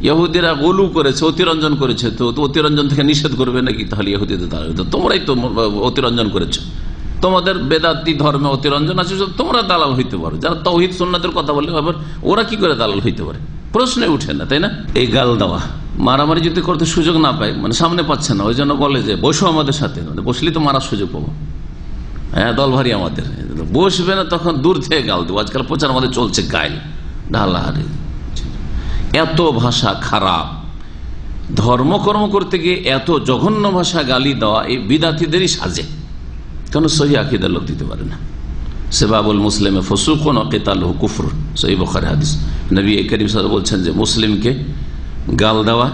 ইহুদিরা গোলু করেছে, অতিরঞ্জন করেছে, তো অতিরঞ্জন থেকে নিষেধ করবে নাকি? তাহলে ইহুদিদের দালাল, তোমরাই তো অতিরঞ্জন করেছো, তোমাদের বেদাতি ধর্মে অতিরঞ্জন আছে, তোমরা দালাল হইতে পারো। যারা তাওহীদ সুন্নাতের কথা বলে আবার ওরা কি করে দালাল হইতে পারে, প্রশ্নে উঠে না, তাই না? এই গাল দেওয়া, মারামারি যদি করতে সুযোগ না পায়, মানে সামনে পাচ্ছে না, ওই জন্য বলে যে বসো আমাদের সাথে, বসলেই তো মারার সুযোগ পাবো। হ্যাঁ, দল ভারী আমাদের, বসবে না তখন দূর থেকে গাল দেবো। আজকাল প্রচার আমাদের চলছে গাইল ঢালাহারি, এত ভাষা খারাপ। ধর্মকর্ম করতে গিয়ে এত জঘন্য ভাষা গালি দেওয়া এই বিদাতিদেরই সাজে, কেন সহি আকীদার লোক দিতে পারে না। সেবাবুল মুসলিমে ফুসুকুন ওয়া কিতালুহু কুফর, সহিহ বুখারী হাদিস। নবী করিম সাল্লাল্লাহু আলাইহি ওয়াসাল্লাম বলছেন যে মুসলিমকে গাল দেওয়া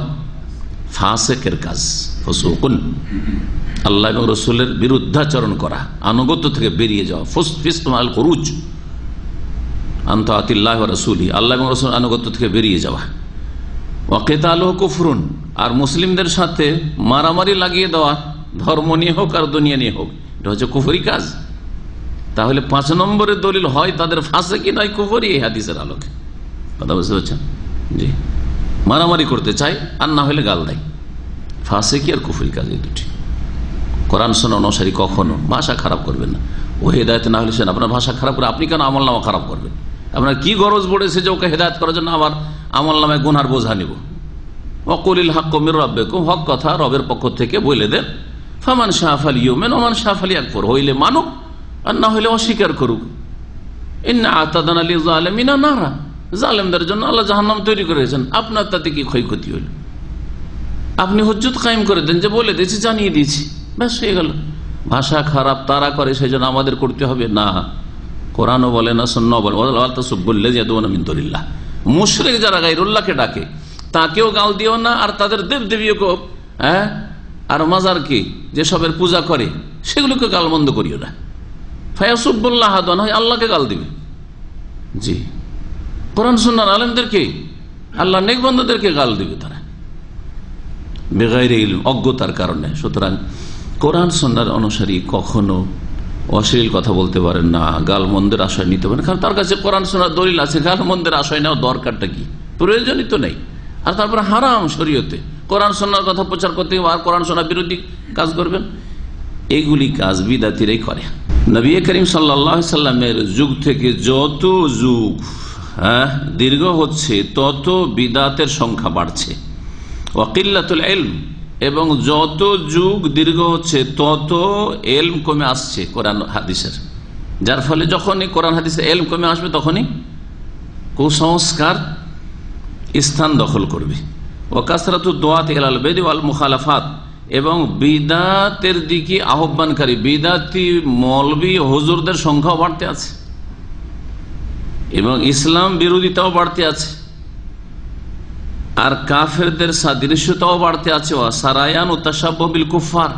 ফাসিকের কাজ, ফুসুকুন, আল্লাহ এবং রাসূলের বিরুদ্ধাচরণ করা, আনুগত্য থেকে বেরিয়ে যাওয়া, ফিসক আল খুরুজ আন তাআতিল্লাহি ওয়া রাসূলিহি, আল্লাহ এবং রাসূলের আনুগত্য থেকে বেরিয়ে যাওয়া। ওয়া কিতালুহু কুফরুন, আর মুসলিমদের সাথে মারামারি লাগিয়ে দেওয়া, ধর্ম নিয়ে হোক আর দুনিয়া নিয়ে হোক, এটা হচ্ছে কুফরি কাজ। তাহলে 5 নম্বরের দলিল হয় তাদের ফাসিকি নয় কুফরি, এই হাদিসের আলোকে। কথা বুঝতে পারছেন? জি, মারামারি করতে চাই আর না হলে গাল দেয়, ফাসিকি আর কুফরি কাজ এই দুটি। কোরআন শোনা অনুসারী কখনো ভাষা খারাপ করবেন না। ও হেদায়েত না হলে আপনার ভাষা খারাপ করে আপনি কেন আমলনামা খারাপ করবেন? আপনার কি গরজ পড়েছে যে ওকে হেদায়েত করার জন্য আবার আমলনামায় গুনার বোঝা নিব? ওয়াকুলিল হাক্কু মির রাব্বিকুম, হক কথা রবের পক্ষ থেকে বলে দেন। ফামান শাআ ফালইউমিন ওয়া মান শাআ ফালইয়াকফুর, হইলে মানুক আর না হইলে অস্বীকার করুক। ইন্না আ'তাদনা লিয-যালিমিনা নারা, জালেমদের জন্য আল্লাহ জাহান্নাম তৈরি করেছেন, আপনার তাতে কি ক্ষয়ক্ষতি হইল? আপনি হুজ্জত কায়েম করে দেন যে বলে দিয়েছি, জানিয়ে দিয়েছি, ব্যাস হয়ে গেল। ভাষা খারাপ তারা করে সেই জন্য আমাদের করতে হবে না। কোরআনও বলে না, সুন্নাহও বলে ওয়ালা তাসুব্বুল্লাযিনা ইয়াদউনা মিন দুনিল্লাহ, মুশরিক যারা গায়রুল্লাহকে ডাকে তাকেও গাল দিও না, আর তাদের দেবদেবীকেও, হ্যাঁ, আর মাজারকে যেসবের পূজা করে সেগুলোকে গালমন্দ করিও না। ফায়াসুব্বুল্লাহ আহাদ, হয় আল্লাহকে গাল দিবে। জি, কোরআন সুন্নাহর আলেমদেরকে, আল্লাহ নেক বান্দাদেরকে গাল দিবে তারা বেগাইরে ইলম, অজ্ঞতার কারণে। সুতরাং কোরআন সুন্নাহর অনুসারী কখনো অশ্লীল কথা বলতে পারেন না, গালমন্দের আশয় নিতে পারেন, কারণ তার কাছে কোরআন সুন্নাহর দলিল আছে। গালমন্দের আশয় নেওয়ার দরকারটা কি? প্রয়োজনই তো নেই। আর তারপরে হারাম শরীয়তে কোরআন সুন্নাহর কথা প্রচার করতে আর কোরআন সুন্নাহ বিরোধী কাজ করবেন, এইগুলি কাজ বিদাতিরাই করে। নবী করিম সাল্লাল্লাহু আলাইহি সাল্লামের যুগ থেকে যত যুগ দীর্ঘ হচ্ছে তত বিদাতের সংখ্যা বাড়ছে। ওয়া কিল্লাতুল ইলম, এবং যত যুগ দীর্ঘ হচ্ছে তত ইলম কমে আসছে কোরআন হাদিসের, যার ফলে যখনই কোরআন হাদিসের ইলম কমে আসবে তখনই কুসংস্কার স্থান দখল করবে। ওয়া কাসরাতু দুআত ইলাল বিদআ ওয়াল মুখালাফাত, এবং বিদাতের দিকে আহ্বানকারী বিদাতি মৌলবী হুজুরদের সংখ্যাও বাড়তে আছে, এবং ইসলাম বিরোধিতাও বাড়তে আছে, আর কাফেরদের সাদৃশ্যতাও বাড়তে আছে। সারায়ান ও তাশাব্বুহ বিল কুফার,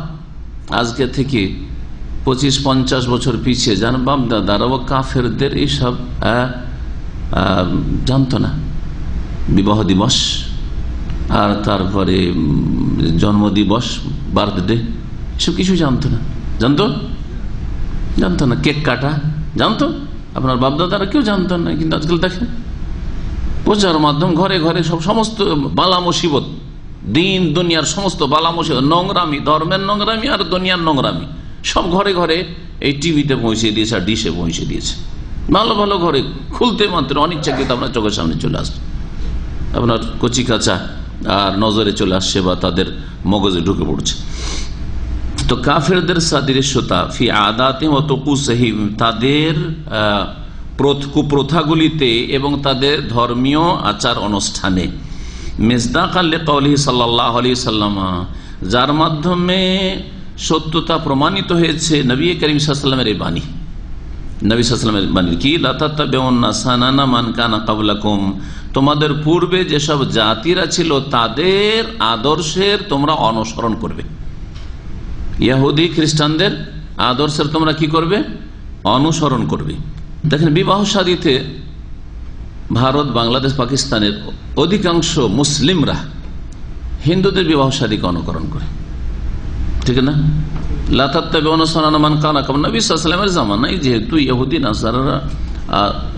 আজকে থেকে 25-50 বছর পিছিয়ে যান, বাপ দাদারাও কাফেরদের এইসব জানতো না। বিবাহ দিবস, আর তারপরে জন্ম দিবস, বার্থডে, এসব কিছু জানতো না। জানতো না। কেক কাটা জানতো, আপনার বাপদাদারা কেউ জানতেন না। কিন্তু আজকাল দেখেন প্রচার মাধ্যম, ঘরে ঘরে সমস্ত বালা মুসিবত, দিন দুনিয়ার সমস্ত বালা মুসিবত, নোংরামি, ধর্মের নোংরামি আর দুনিয়ার নোংরামি সব ঘরে ঘরে এই টিভিতে পৌঁছে দিয়েছে আর ডিশে পৌঁছে দিয়েছে। ভালো ভালো ঘরে খুলতে মাত্র অনিচ্ছাকৃত আপনার চোখের সামনে চলে আসছে, আপনার কচি কাঁচা আর নজরে চলে আসছে বা তাদের মগজে ঢুকে পড়ছে। তো কাফেরদের সাদৃশ্যতা ফি আদাতিহিম ওয়া তুকুসিহিম, তাদের কুপ্রথাগুলিতে এবং তাদের ধর্মীয় আচার অনুষ্ঠানে, মিসদাকাল লিকাউলিহি সাল্লাল্লাহু আলাইহি সাল্লাম, যার মাধ্যমে সত্যতা প্রমাণিত হয়েছে নবী করিম সাল্লাল্লাহু আলাইহি সাল্লামের এই বাণী। নবী সাল্লাল্লাহু আলাইহি সাল্লামের বাণী কি? লা তাত্তাবিউন্না সানানা মান কানা ক্বাবলাকুম, তোমাদের পূর্বে যেসব জাতিরা ছিল তাদের আদর্শের তোমরা অনুসরণ করবে। ইহুদি খ্রিস্টানদের আদর্শের তোমরা কি করবে? অনুসরণ করবে। দেখেন, বিবাহ শাদীতে ভারত, বাংলাদেশ, পাকিস্তানের অধিকাংশ মুসলিমরা হিন্দুদের বিবাহ শাদীকে অনুকরণ করে, ঠিক না? লা তাত্তাবিউনা সানানা মান কানা ক্বাবলাকুম, নবী সাল্লাল্লাহু আলাইহি ওয়াসাল্লামের জামানায় যেহেতু ইহুদি নাসারারা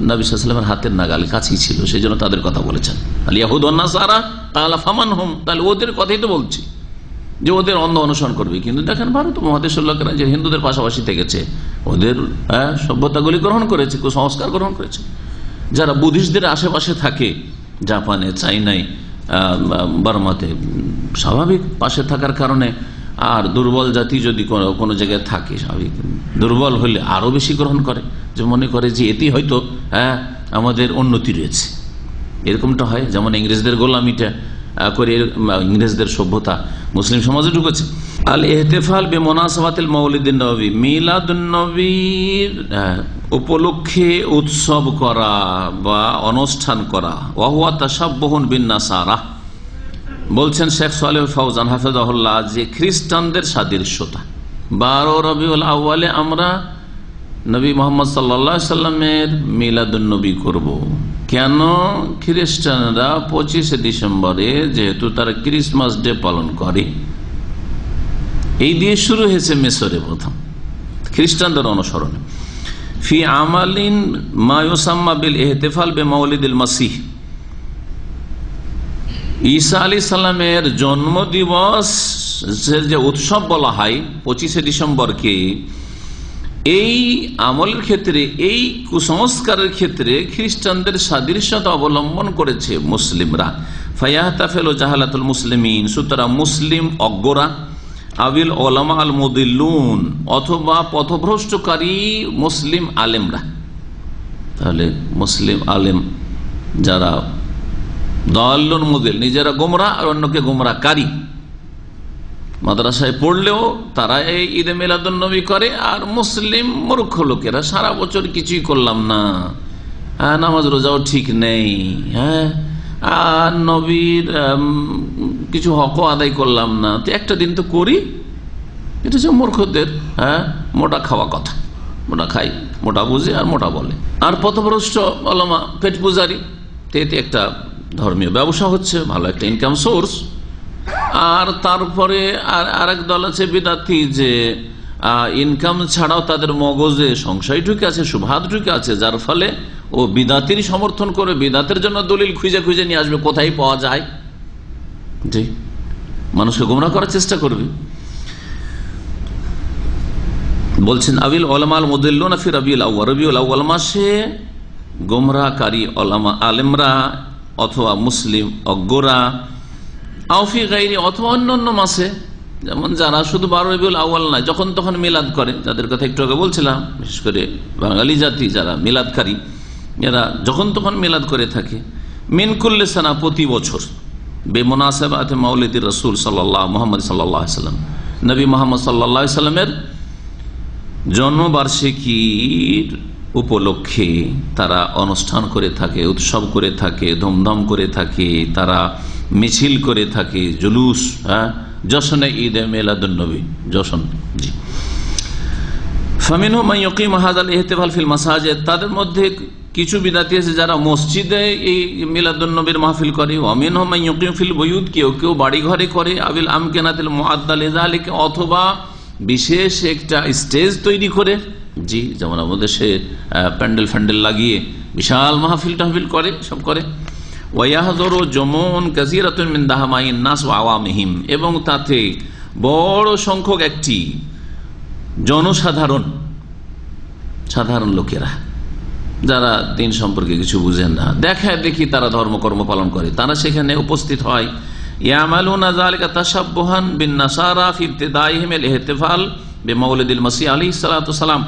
নবী সাল্লাল্লাহু আলাইহি ওয়াসাল্লামের হাতের নাগালে কাছেই ছিল, সেই জন্য তাদের কথা বলেছেন। আল ইয়াহুদ ওয়ান নাসারা ক্বালা ফামানহুম, তাহলে ওদের কথাই তো বলছি যে ওদের অন্ধ অনুসরণ করবে। কিন্তু দেখেন ভারত মহাদেশের লোকেরা যে হিন্দুদের পাশাপাশি থেকেছে, ওদের সভ্যতাগুলি গ্রহণ করেছে, কুসংস্কার গ্রহণ করেছে। যারা বুদ্ধিস্টদের আশেপাশে থাকে, জাপানে, চাইনায়, বার্মাতে, স্বাভাবিক পাশে থাকার কারণে, আর দুর্বল জাতি যদি কোনো জায়গায় থাকে, স্বাভাবিক দুর্বল হলে আরো বেশি গ্রহণ করে, যে মনে করে যে এতেই হয়তো আমাদের উন্নতি রয়েছে। এরকমটা হয়, যেমন ইংরেজদের গোলামিটা করে ইংরেজদের সভ্যতা মুসলিম সমাজে ঢুকেছে। আল ইহতিফাল বিমুনাসাবাতিল মাউলিদিন নবী, মিলাদুন নবীর উপলক্ষে উৎসব করা বা অনুষ্ঠান করা। ওয়া হুয়া তাশাব্বুহুন বিন নাসারা, বলছেন শেখ সালেহ ফাউজান হাফেজাহুল্লাহ, যে খ্রিস্টানদের সাদৃশ্যতা। 12 রবিউল আউয়ালে আমরা নবী মোহাম্মদ সাল্লাল্লাহু আলাইহি সাল্লামের মিলাদুন নবী করব। কেন? খ্রিস্টানরা 25শে ডিসেম্বরে যেহেতু তারা ক্রিসমাস ডে পালন করে, এই দিয়ে শুরু হয়েছে মিশরে প্রথম খ্রিস্টানদের অনুসরণে। ফি আমালিন মা ইউসাম্মা বিল ইহতিফাল বিমাউলিদিল মাসিহ, ঈসা আলাইহিস সালামের জন্মদিবসের যে উৎসব বলা হয় 25শে ডিসেম্বরকে, এই আমলের ক্ষেত্রে, এই কুসংস্কারের ক্ষেত্রে খ্রিস্টানদের সাদৃশ্যতা অবলম্বন করেছে মুসলিমরা। ফায়াহতাফিলু জাহালাতুল মুসলিমিন, সুতরাং মুসলিম অজ্ঞরা, আবিল উলামা আল মুদিল্লুন, অথবা পথভ্রষ্টকারী মুসলিম আলেমরা। তাহলে মুসলিম আলেম যারা দাল্লুন মুদিল, নিজেরা গোমরা আর অন্যকে গোমরাহকারী, মাদ্রাসায় পড়লেও তারা এই ঈদে মিলাদুন নবী করে। আর মুসলিম মূর্খ লোকেরা সারা বছর কিছুই করলাম না, নামাজ রোজাও ঠিক নেই, আর নবীর কিছু হক আদায় করলাম না, তো একটা দিন তো করি। এটা হচ্ছে মূর্খদের মোটা খাওয়া কথা, মোটা খাই, মোটা বুঝে আর মোটা বলে। আর পথভ্রষ্ট ওলামা, পেট পূজারি, এতে একটা ধর্মীয় ব্যবসা হচ্ছে, ভালো একটা ইনকাম সোর্স। আর তারপরে আর এক দল আছে বিদাতি, যে ইনকাম ছাড়াও তাদের মগজে সংশয় ঢুকে আছে, সুভাত ঢুকে আছে, যার ফলে ও বিদাতির সমর্থন করে, বিদাতের জন্য দলিল খুঁজে খুঁজে নিয়ে আসবে কোথায় পাওয়া যায়, জি মানুষকে গোমরাহ করার চেষ্টা করবে। বলছেন আবিল উলামা আল মুদিল্লুনা ফি রবিউল আউয়াল, রবিউল আউয়াল মাসে গোমরাহকারী উলামা আলেমরা অথবা মুসলিম অজ্ঞরা, আউফি গাইরি, অথবা অন্যান্য মাসে, যেমন যারা শুধু 12 রবিউল আউয়াল নয়, যখন তখন মিলাদ করে, যাদের কথা একটু আগে বলছিলাম, বিশেষ করে বাঙালি জাতি যারা মিলাদকারী, এরা যখন তখন মিলাদ করে থাকে। মিন কুল্লি সানা, প্রতি বছর, বেমুনাসাবাতে মাউলিদির রাসূল সাল্লাল্লাহু মুহাম্মদ সাল্লাল্লাহু আলাইহি সাল্লাম, নবী মুহাম্মদ সাল্লাল্লাহু আলাইহি সাল্লামের জন্মবার্ষিকীর উপলক্ষে তারা অনুষ্ঠান করে থাকে, উৎসব করে থাকে, ধুমধাম করে থাকে, তারা মিছিল করে থাকে, জুলুস, জশনে ঈদে মিলাদুন নবী, জশন। জি, ফামিনহুম মান ইয়াকিমু হাযাল ইহতিফাল ফিল মাসাজিদ, তাদের মধ্যে কিছু বিদাতি আছে যারা মসজিদে এই মিলাদুন নবীর মাহফিল করে। ওয়া মিনহুম মান ইয়াকিমু ফিল বুয়ুত, কেউ কেউ বাড়ি ঘরে করে। আবিল আমকিনাতিল মুআদ্দা লিযালিকা, অথবা বিশেষ একটা স্টেজ তৈরি করে, জি যেমন আমাদের সে প্যান্ডেল ফ্যান্ডেল লাগিয়ে বিশাল মাহফিল টাহফিল করে, সব করে। ওয়াহযুরু জুমুন কাসীরাতুন মিন দাহমাইন নাস ওয়া আওয়ামিহিম, এবং তাতে বড় সংখ্যক একটি জনসাধারণ, সাধারণ লোকেরা যারা দিন সম্পর্কে কিছু বুঝেন না, দেখায় দেখি তারা ধর্মকর্ম পালন করে, তারা সেখানে উপস্থিত হয়। ইয়ামালুনা যালিকা তাশাব্বুহান বিন নাসারা ফি ইবতিদাইহিম আল ইহতিফাল বিমাউলিদিল মাসিহ আলাইহিস সালাতু সালাম,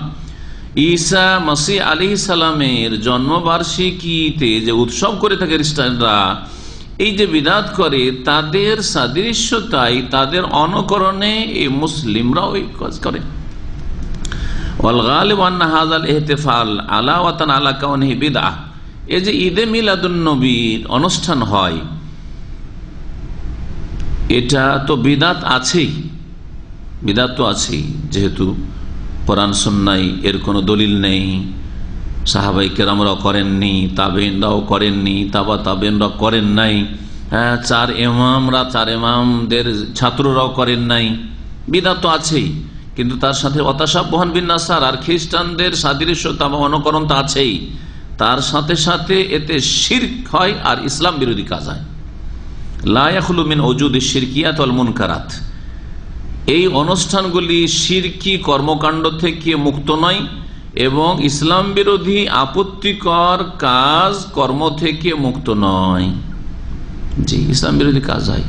ঈসা মসিহ আলাইহিস সালামের জন্মবার্ষিকীতে যে উৎসব করে থাকে খ্রিস্টানরা, এই যে বিদাত করে, তাদের সাদৃশ্যতাই, তাদের অনুকরণে এই মুসলিমরাও এই কাজ করে। ওয়াল গালিব আন্না হাযাল ইহতিফাল আলাওয়াতান আলা কাউনিহি বিদআহ, এই যে ঈদে মিলাদুন নবীর অনুষ্ঠান হয়, এটা তো বিদাত আছেই, বিদাত তো আছেই, যেহেতু কোরআন সুন্নাহয় এর কোনো দলিল নেই, সাহাবায়ে কেরামরাও করেননি, তাবেঈনরাও করেননি, তাবা তাবেঈনরাও করেন নাই, চার ইমামদের ছাত্ররাও করেন নাই, বিদাত তো আছেই। কিন্তু তার সাথে অতাশাব্বুহান বিন নাসার, আর খ্রিস্টানদের সাদৃশ্যতা বা অনুকরণ তো আছেই, তার সাথে সাথে এতে শিরক হয় আর ইসলাম বিরোধী কাজ হয়। লা ইয়াখলু মিন উজুদি শিরকিয়াত ওয়াল মুনকারাত, এই অনুষ্ঠানগুলি শিরকি কর্মকাণ্ড থেকে মুক্ত নয় এবং ইসলাম বিরোধী আপত্তিকর কাজ কর্ম থেকে মুক্ত নয়। জি, ইসলাম বিরোধী কাজ হয়,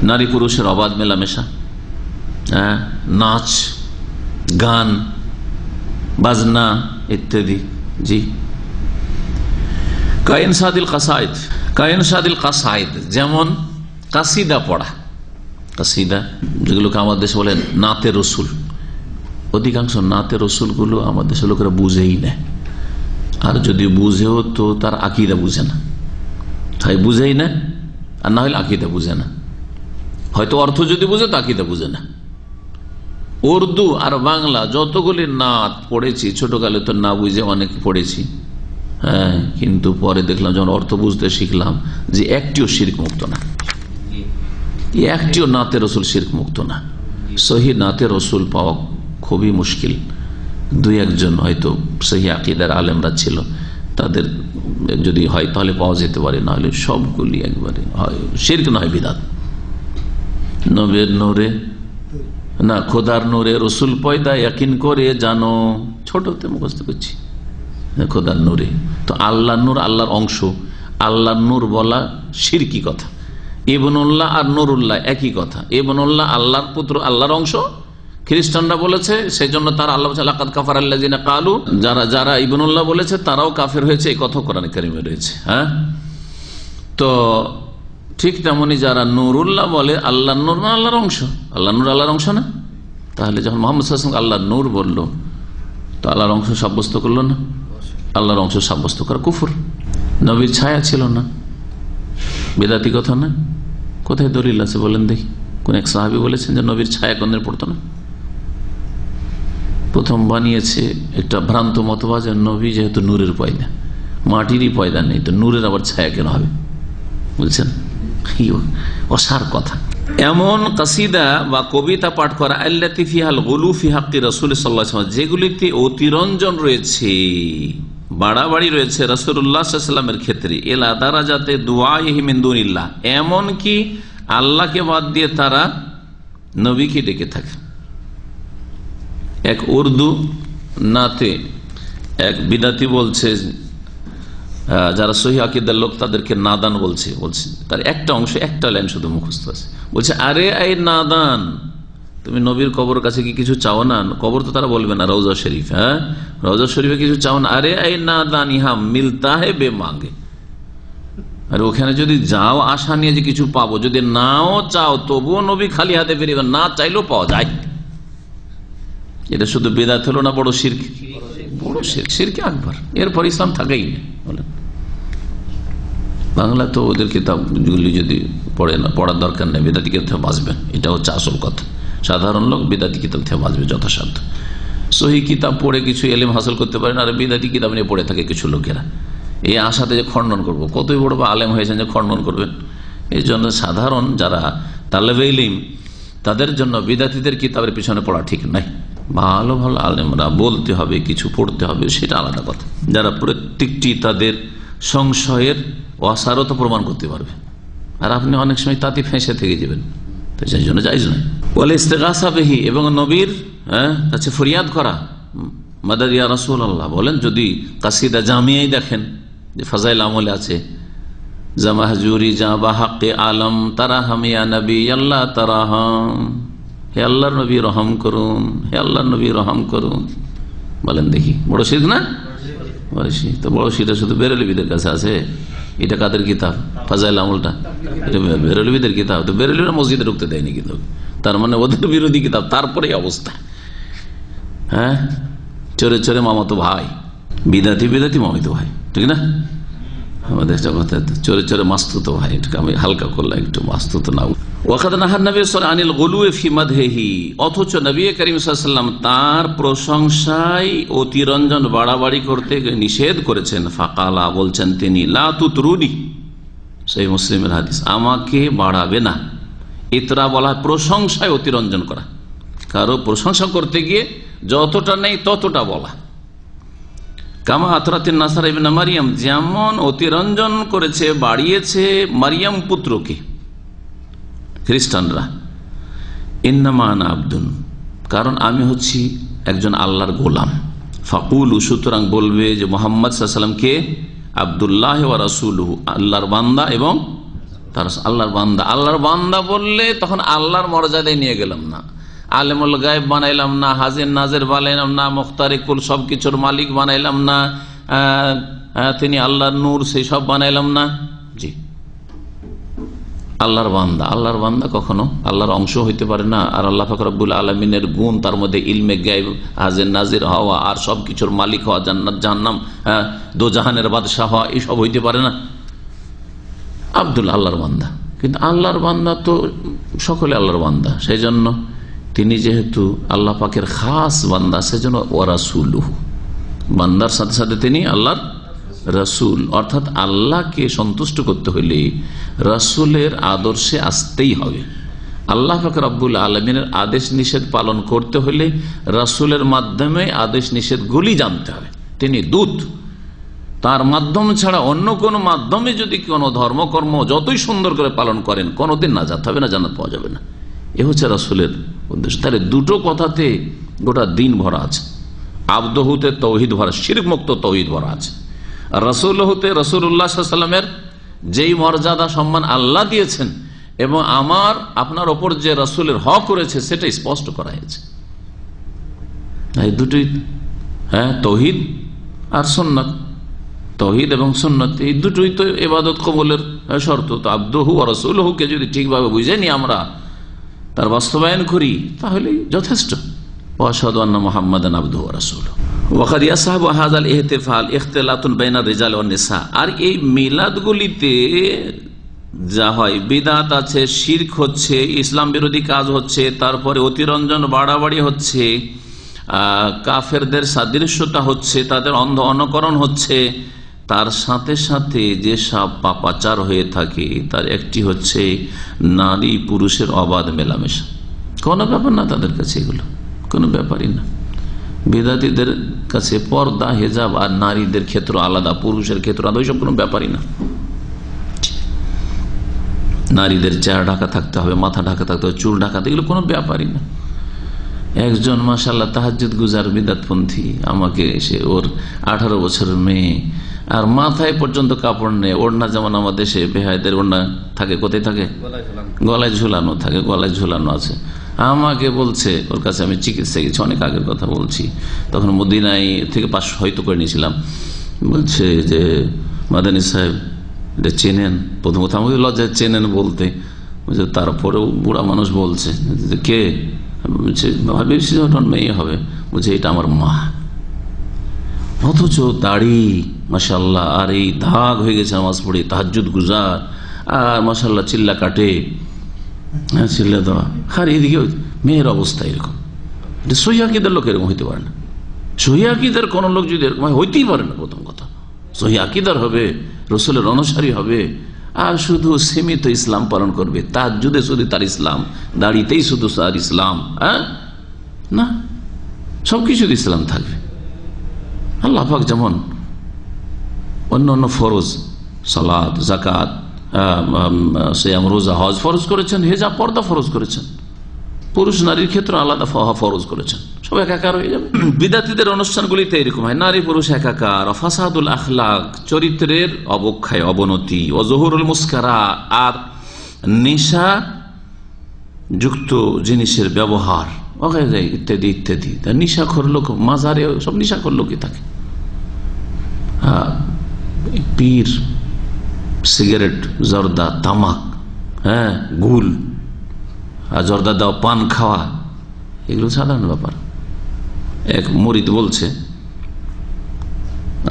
নারী পুরুষের অবাধ মেলামেশা, নাচ গান বাজনা ইত্যাদি। জি, কায়েন সাদিল কাসাইদ, যেমন কাসিদা পড়া, কাসিদা যেগুলোকে আমাদের দেশে বলেন নাতে রসুল। অধিকাংশ নাতে রসুল গুলো আমাদের দেশের লোকেরা বুঝেই নেয়, আর যদি বুঝেও তো তার আকিদা বুঝে না, তাই বুঝেই না, আর না হলে আকিদা বুঝে না, হয়তো অর্থ যদি বুঝে তো আকিদা বুঝে না। উর্দু আর বাংলা যতগুলি নাত পড়েছি, ছোটকালে তো না বুঝে অনেক পড়েছি, হ্যাঁ, কিন্তু পরে দেখলাম যখন অর্থ বুঝতে শিখলাম যে একটিও শিরক মুক্ত না, একটিও নাতে রসুল শিরক মুক্ত না। সহি নাতে রসুল পাওয়া খুবই মুশকিল। দুই একজন হয়তো সহি আকিদার আলেমরা ছিল, তাদের যদি হয় তাহলে পাওয়া যেতে পারে, না হলে সবগুলি একবারে শিরক নয় বিদাত। নবের নূরে না, খোদার নূরে রসুল পয়দা ইয়াকিন করে জানো, ছোটতে মুখস্থ করছি, খোদার নূরে। তো আল্লাহ নূর আল্লাহর অংশ, আল্লাহ নূর বলা শিরকি কথা। ইবনুল্লাহ আর নুরুল্লাহ একই কথা। ইবনুল্লাহ আল্লাহর পুত্র, আল্লাহর অংশ, খ্রিস্টানরা বলেছে, সেই জন্য তারা আল্লাহ লাকাদ কাফারা আল্লাযিনা ক্বালু, যারা ইবনুল্লাহ বলেছে তারাও কাফের হয়েছে, এই কথা কোরআনে কারিমে রয়েছে। হ্যাঁ, তো ঠিক তেমনি যারা নুরুল্লাহ বলে, আল্লাহ নূর না আল্লাহর অংশ, আল্লাহ নূর আল্লাহর অংশ না, তাহলে যখন মুহাম্মদ সাল্লাল্লাহু আলাইহি ওয়াসাল্লাম আল্লাহ নূর বললো তো আল্লাহর অংশ সাব্যস্ত করলো না? আল্লাহর অংশ সাব্যস্ত করা কুফর। নবীর ছায়া ছিল না, বেদাতি কথা না? কোথায় দলিল আছে বলেন দেখি? কোন এক সাহাবী বলেছেন যে নবীর ছায়া কোনদিন পড়তো না? প্রথম বানিয়েছে একটা ভ্রান্ত মতবাদ, নবী যেহেতু নূরের পয়দা, মাটিরই পয়দা নেই, তো নূরের আবার ছায়া কেন হবে? বুঝছেন, অসার কথা। এমন কাসিদা বা কবিতা পাঠ করা আল্লাতি ফিহাল গুলু ফি হাক্কি রাসূল সাল্লাল্লাহু আলাইহি ওয়াসাল্লাম, যেগুলিতে অতিরঞ্জন রয়েছে, বাড়াবাড়ি রয়েছে রাসূলুল্লাহ সাল্লাল্লাহু আলাইহি ওয়াসাল্লামের ক্ষেত্রে, এলা দারাজাতে দুআইহি মিন দুনিল্লাহ, এমন কি আল্লাহকে বাদ দিয়ে তারা নবীকে ডেকে থাকে। এক উর্দু নাতে এক বিদাতি বলছে, যারা সহি আকিদার লোক তাদেরকে নাদান বলছে, তার একটা অংশ, একটা লাইন শুধু মুখস্থ আছে, বলছে আরে এই নাদান, তুমি নবীর কবর কাছে কি কিছু চাও না? কবর তো তারা বলবে না, রওজা শরীফ, হ্যাঁ, রওজা শরীফে কিছু চাও না? আরে এই নাদান ইহা মিলতা হে বে মাঙ্গে, আর ওখানে যদি যাও আশা নিয়ে যে কিছু পাবো, যদি নাও চাও তবুও নবী খালি হাতে ফিরবে, না চাইলেও পাওয়া যায়। এটা শুধু বেদাত হলো না বড় শিরক? বড় শিরক, শিরক আকবার। এরপর ইসলাম থাকেই না। বলেন, বাংলা তো ওদের কিতাবগুলি যদি পড়ে না, পড়ার দরকার নেই, বেদাতি কিতাব বাঁচবেন, এটা হচ্ছে আসল কথা। সাধারণ লোক বেদাতি কিতাব থেকে বাঁচবে যথাসাধ্য। সহি কিতাব পড়ে কিছু এলেম হাসিল করতে পারেন, আর বেদাতি কিতাব নিয়ে পড়ে থাকে কিছু লোকেরা, এই আশাতে যে খণ্ডন করবো। কতই বড় বা আলেম হয়েছেন যে খণ্ডন করবেন? এই জন্য সাধারণ যারা তালেবে ইলম, তাদের জন্য বিদাতিদের কিতাবের পিছনে পড়া ঠিক নাই। ভালো ভালো আলেমরা বলতে হবে, কিছু পড়তে হবে, সেটা আলাদা কথা। যারা প্রত্যেকটি তাদের সংশয়ের অসারতা প্রমাণ করতে পারবে, আর আপনি অনেক সময় তাতে ফেঁসে থেকে যাবেন, তো সেই জন্য জায়েজ নয়। বলে ইস্তেগাসা বিহি, এবং নবীর কাছে ফরিয়াদ করা, মাদাদ ইয়া রাসূলুল্লাহ বলেন। যদি কাসিদা জামিয়াই দেখেন যে ফাজাইল আমলে আছে, জামাহজুরি জা বাহাক্কে আলম তারাহাম ইয়া নবী আল্লাহ তারাহাম, হে আল্লাহর নবী রহম করুন, হে আল্লাহর নবী রহম করুন। বলেন দেখি, বড় শিরক না? বড় শিরক। তো বড় শিরক শুধু বেরেলবিদের কাছে আছে। এটা কাদের কিতাব? ফাজাইল আমলটা এটা বেরেলবিদের কিতাব। তো বেরেলবিরা মসজিদে ঢুকতে দেয়নি কিন্তু, তার মানে ওদের বিরোধী কিতাব। তারপরে অবস্থা, হ্যাঁ, চোরে চোরে মামাতো ভাই, বিদাতি বিদাতি মামিতো ভাই, ঠিক না? আমাদের কথা চোরে চোরে মাস্তুতো ভাই, এটাকে আমি হালকা করলাম একটু, মাস্তুতো না। অথচ নবী করিম সাল্লাল্লাহু আলাইহি ওয়াসাল্লাম তার প্রশংসায় অতিরঞ্জন বাড়াবাড়ি করতে নিষেধ করেছেন। ফাকালা, বলছেন তিনি, লা তুতরুনি, সহিহ মুসলিমের হাদিস, আমাকে বাড়াবে না। ইতরা বলা প্রশংসায় অতিরঞ্জন করা, কারো প্রশংসা করতে গিয়ে যতটা নেই ততটা বলা। কামা আতরাতিন নাসারা ইবনে মারিয়াম, যেমন অতিরঞ্জন করেছে, বাড়িয়েছে মারিয়াম পুত্রকে খ্রিস্টানরা, ইন্নামা আনা আব্দুন, কারণ আমি হচ্ছি একজন আল্লাহর গোলাম। ফাকুলু, সুতরাং বলবে যে মুহাম্মদ সাল্লাল্লাহু আলাইহি ওয়াসাল্লাম কে? আব্দুল্লাহ ওয়া রাসূলুহু, আল্লাহর বান্দা এবং তার আল্লাহর বান্দা। আল্লাহর বান্দা বললে তখন আল্লাহর মর্যাদায় নিয়ে গেলাম না, আলেমুল গায়েব বানাইলাম না, হাজির নাজের বানাইলাম না, মুখতারে কুল সবকিছুর মালিক বানাইলাম না, তিনি আল্লাহর নূর সেই সব বানাইলাম না। জি, আল্লাহর বান্দা, আল্লাহর বান্দা কখনো আল্লাহর অংশ হইতে পারে না। আর আল্লাহ পাক রব্বুল আলামিনের গুণ, তার মধ্যে ইলমে গায়ব, হাজির নাজির হওয়া, আর সবকিছুর মালিক হওয়া, জান্নাত জাহান্নাম, দোজাহানের বাদশাহ হওয়া, এইসব হইতে পারে না। আব্দুল আল্লাহর বান্দা, কিন্তু আল্লাহর বান্দা তো সকলে আল্লাহর বান্দা, সেই জন্য তিনি যেহেতু আল্লাহ পাকের খাস বান্দা, সেজন্য ওয়া রাসূলুহু, বান্দার সাথে সাথে তিনি আল্লাহর রাসূল। অর্থাৎ আল্লাহকে সন্তুষ্ট করতে হলে রাসূলের আদর্শে আসতেই হবে। আল্লাহ পাক রব্বুল আলামিনের আদেশ নিষেধ পালন করতে হলে রাসূলের মাধ্যমে আদেশ নিষেধগুলি জানতে হবে। তিনি দূত, তার মাধ্যম ছাড়া অন্য কোনো মাধ্যমে যদি কোনো ধর্মকর্ম যতই সুন্দর করে পালন করেন, কোনোদিন নাজাত হবে না, জান্নাত পাওয়া যাবে না। এ হচ্ছে রাসূলের উদ্দেশ্য। তাহলে দুটো কথাতে গোটা দিন ভরা আছে। আবদহুতে তৌহিদ ভরা, শিরক মুক্ত তৌহিদ ভরা আছে। রাসূল হতে রাসূলুল্লাহ সাল্লাল্লাহু আলাইহি ওয়াসাল্লামের যেই মর্যাদা সম্মান আল্লাহ দিয়েছেন এবং আপনার ওপর যে রাসূলের হক করেছে সেটা স্পষ্ট করা হয়েছে। এই দুটোই, তৌহিদ আর সুন্নাত, তৌহিদ এবং সুন্নাত, এই দুটোই তো ইবাদত কবুলের শর্ত। তো আবদুহু ওয়া রাসূলুহুকে যদি ঠিকভাবে বুঝে নি আমরা, তার বাস্তবায়ন করি, তাহলেই যথেষ্ট। ওয়াশহাদু আন্না মুহাম্মাদান আবদুহু ওয়া রাসূলুহু। ওয়াকাদ ইয়াসহাবু হাযাল ইহতিফাল ইখতিলাতুন বাইনা রিজাল ওয়ান নিসা। আর এই মিলাদগুলিতে যা হয়, বিদআত আছে, শিরক হচ্ছে, ইসলাম বিরোধী কাজ হচ্ছে, তারপরে অতিরঞ্জন বাড়াবাড়ি হচ্ছে, কাফেরদের সাদৃশ্যতা হচ্ছে, তাদের অন্ধ অনুকরণ হচ্ছে, তার সাথে সাথে যে সব পাপাচার হয়ে থাকে তার একটি হচ্ছে নারী পুরুষের অবাধ মেলামেশা। কোনো ব্যাপার না তাদের কাছে, এগুলো কোনো ব্যাপারই না। বিদাতীদের কাছে পর্দা, হেজাব আর নারীদের ক্ষেত্র আলাদা, পুরুষের ক্ষেত্র আলাদা, ওইসব কোনো ব্যাপারই না। নারীদের চেহারা ঢাকা থাকতে হবে, মাথা ঢাকা থাকতে হবে, চুল ঢাকা, এগুলো কোনো ব্যাপারই না। একজন মাশাআল্লাহ তাহাজ্জুদ গুজার বিদাতপন্থী আমাকে এসে, ওর 18 বছরের মেয়ে, আর মাথায় পর্যন্ত কাপড় নেই, ওড়না যেমন আমাদের দেশে বেহায়দের ওড়না থাকে, কোথায় থাকে? গলায় ঝুলানো থাকে, গলায় ঝুলানো আছে। আমাকে বলছে, ওর কাছে আমি চিকিৎসা গেছি, অনেক আগের কথা বলছি, তখন মদিনায় থেকে 500 হয়তো করে নিয়েছিলাম। বলছে যে মাদানী সাহেব এটা চেনেন? প্রথম কথা আমাকে লজ্জায় চেনেন বলতে, তারপরেও বুড়া মানুষ বলছে যে কে? বলছে ভাবছি মেয়ে হবে। বলছে এটা আমার মা। অথচ দাড়ি মাশাআল্লাহ, আর এই দাগ হয়ে গেছে নামাজ পড়ে, তাহাজ্জুদ গুজার, আর মাশাআল্লাহ চিল্লা কাটে, চিল্লা দেওয়া, আর এদিকে মেয়ের অবস্থা এরকম। এটা সহিহ আকীদার লোক এরকম হইতে পারে না। সহিহ আকীদার কোন লোক যদি এরকম হইতেই পারে না। প্রথম কথা, সহিহ আকীদার হবে, রাসূলের অনুসারী হবে, আর শুধু সীমিত ইসলাম পালন করবে, তাহাজ্জুদে শুধু তার ইসলাম, দাড়িতেই শুধু তার ইসলাম, না, সবকিছু ইসলাম থাকবে। আল্লাহ পাক যেমন অন্য অন্য ফরজ, সালাত, যাকাত, সিয়াম, রোজা, হজ ফরজ করেছেন, হেজাব পর্দা ফরজ করেছেন, পুরুষ নারীর ক্ষেত্রে আলাদা ফরজ করেছেন, সব একাকার হয়ে যাবে। বিদাতীদের অনুষ্ঠানগুলিতে এরকম হয়, নারী পুরুষ একাকার, ফাসাদুল আখলাক, চরিত্রের অবক্ষয়, অবনতি, ও জহুরুল মুস্কারা, আর নেশা যুক্ত জিনিসের ব্যবহার ইত্যাদি ইত্যাদি। নেশাখোর লোক, মাজারে সব নেশাখোর লোকই থাকে। পীর, সিগারেট, জর্দা, তামাক, গুল, জর্দা দেওয়া, পান খাওয়া, এগুলো সাধারণ ব্যাপার। এক মুরিদ বলছে,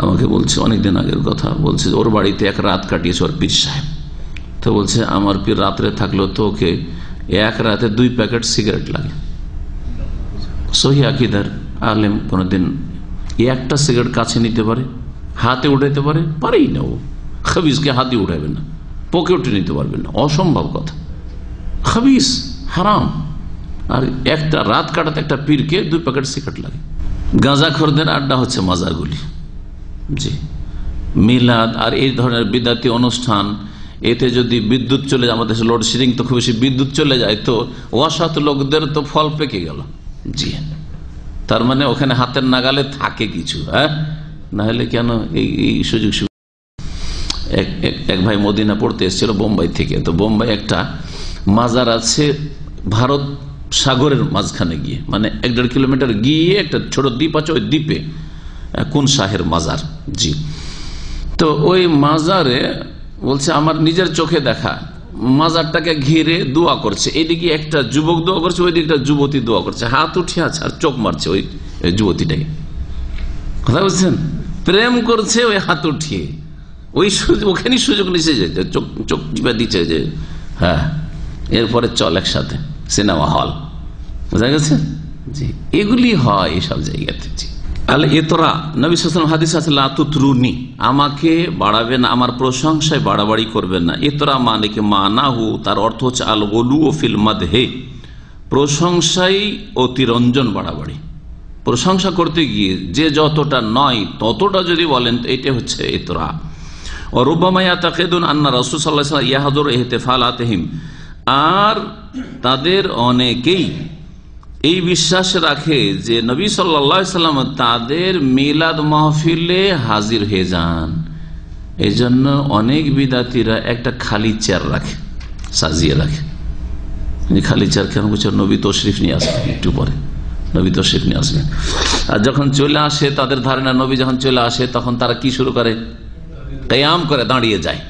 আমাকে বলছে অনেকদিন আগের কথা, বলছে ওর বাড়িতে এক রাত কাটিয়েছে ওর পীর সাহেব। তো বলছে আমার পীর রাত্রে থাকলো তো ওকে এক রাতে 2 প্যাকেট সিগারেট লাগে। সহিহ আকীদার আলেম কোনদিন একটা সিগারেট কাছে নিতে পারে, হাতে উঠাইতে পারে? পারেই না। ও খাবিজকে হাতে উঠাবে না, পকেটে নিতে পারবে না, অসম্ভব কথা। খাবিজ, হারাম। আর একটা রাত কাটাতে একটা পীরকে 2 প্যাকেট সিগারেট লাগে। গাঁজাখোরদের আড্ডা হচ্ছে মাজারগুলি। জি, মিলাদ আর এই ধরনের বিদাতি অনুষ্ঠান, এতে যদি বিদ্যুৎ চলে যায়, আমাদের লোডশেডিং তো খুব বেশি, বিদ্যুৎ চলে যায় তো অসৎ লোকদের তো ফল পেকে গেল। জি, তার মানে ওখানে হাতের নাগালে থাকে কিছু, হ্যাঁ, না হলে কেন এই সুযোগ সুবিধা। এক ভাই মদিনা পড়তে এসেছিল বোম্বাই থেকে, তো বোম্বাই একটা মাজার আছে ভারত সাগরের মাঝখানে গিয়ে, মানে 1.5 কিলোমিটার গিয়ে একটা ছোট দ্বীপ আছে, ওই দ্বীপে কোন শাহের মাজার। জি, তো ওই মাজারে বলছে আমার নিজের চোখে দেখা, মাজারটাকে ঘিরে দোয়া করছে, এইদিকে একটা যুবক দোয়া করছে, ওইদিকে একটা যুবতী দোয়া করছে, হাত উঠিয়ে আছে আর চোখ মারছে ওই যুবতীটাকে। কথা বুঝছেন, প্রেম করছে ওই হাত উঠিয়ে, ওই ওখানে সুযোগ নিচ্ছে যে চোখ টিপা দিচ্ছে যে হ্যাঁ এরপরে চল একসাথে সিনেমা হল, বুঝা গেছে। জি, এগুলি হয় এইসব জায়গাতে। জি, এতরা নবী সাল্লাল্লাহু আলাইহি ওয়াসাল্লাম হাদিস আছে লা তুতরুনি, আমাকে বাড়াবেন না, আমার প্রশংসায় বাড়াবাড়ি করবেন না। এতরা মানে কি মানাহু, তার অর্থ হচ্ছে আল গুলু ফিল মাদহি, প্রশংসাই অতিরঞ্জন বাড়াবাড়ি। প্রশংসা করতে গিয়ে যে যতটা নয় ততটা যদি বলেন তো এটা হচ্ছে এতরা। আর রুব্বামা ইয়াতাকিদুন আন্না রাসূল সাল্লাল্লাহু আলাইহি ওয়াসাল্লাম ইয়াহদুরু ইহতিফালাতিহিম, আর তাদের অনেকেই এই বিশ্বাস রাখে যে নবী সাল্লাল্লাহু আলাইহি ওয়াসাল্লাম তাদের মিলাদ মাহফিলে হাজির হয়ে যান। এই জন্য অনেক বিদাতিরা একটা খালি চেয়ার রাখে, সাজিয়ে রাখে। খালি চেয়ার কেন বলছে? নবী তশরিফ নিয়ে আসবেন, একটু পরে নবী তশরিফ নিয়ে আসবেন। আর যখন চলে আসে তাদের ধারণা নবী যখন চলে আসে তখন তারা কি শুরু করে? কিয়াম করে, দাঁড়িয়ে যায়।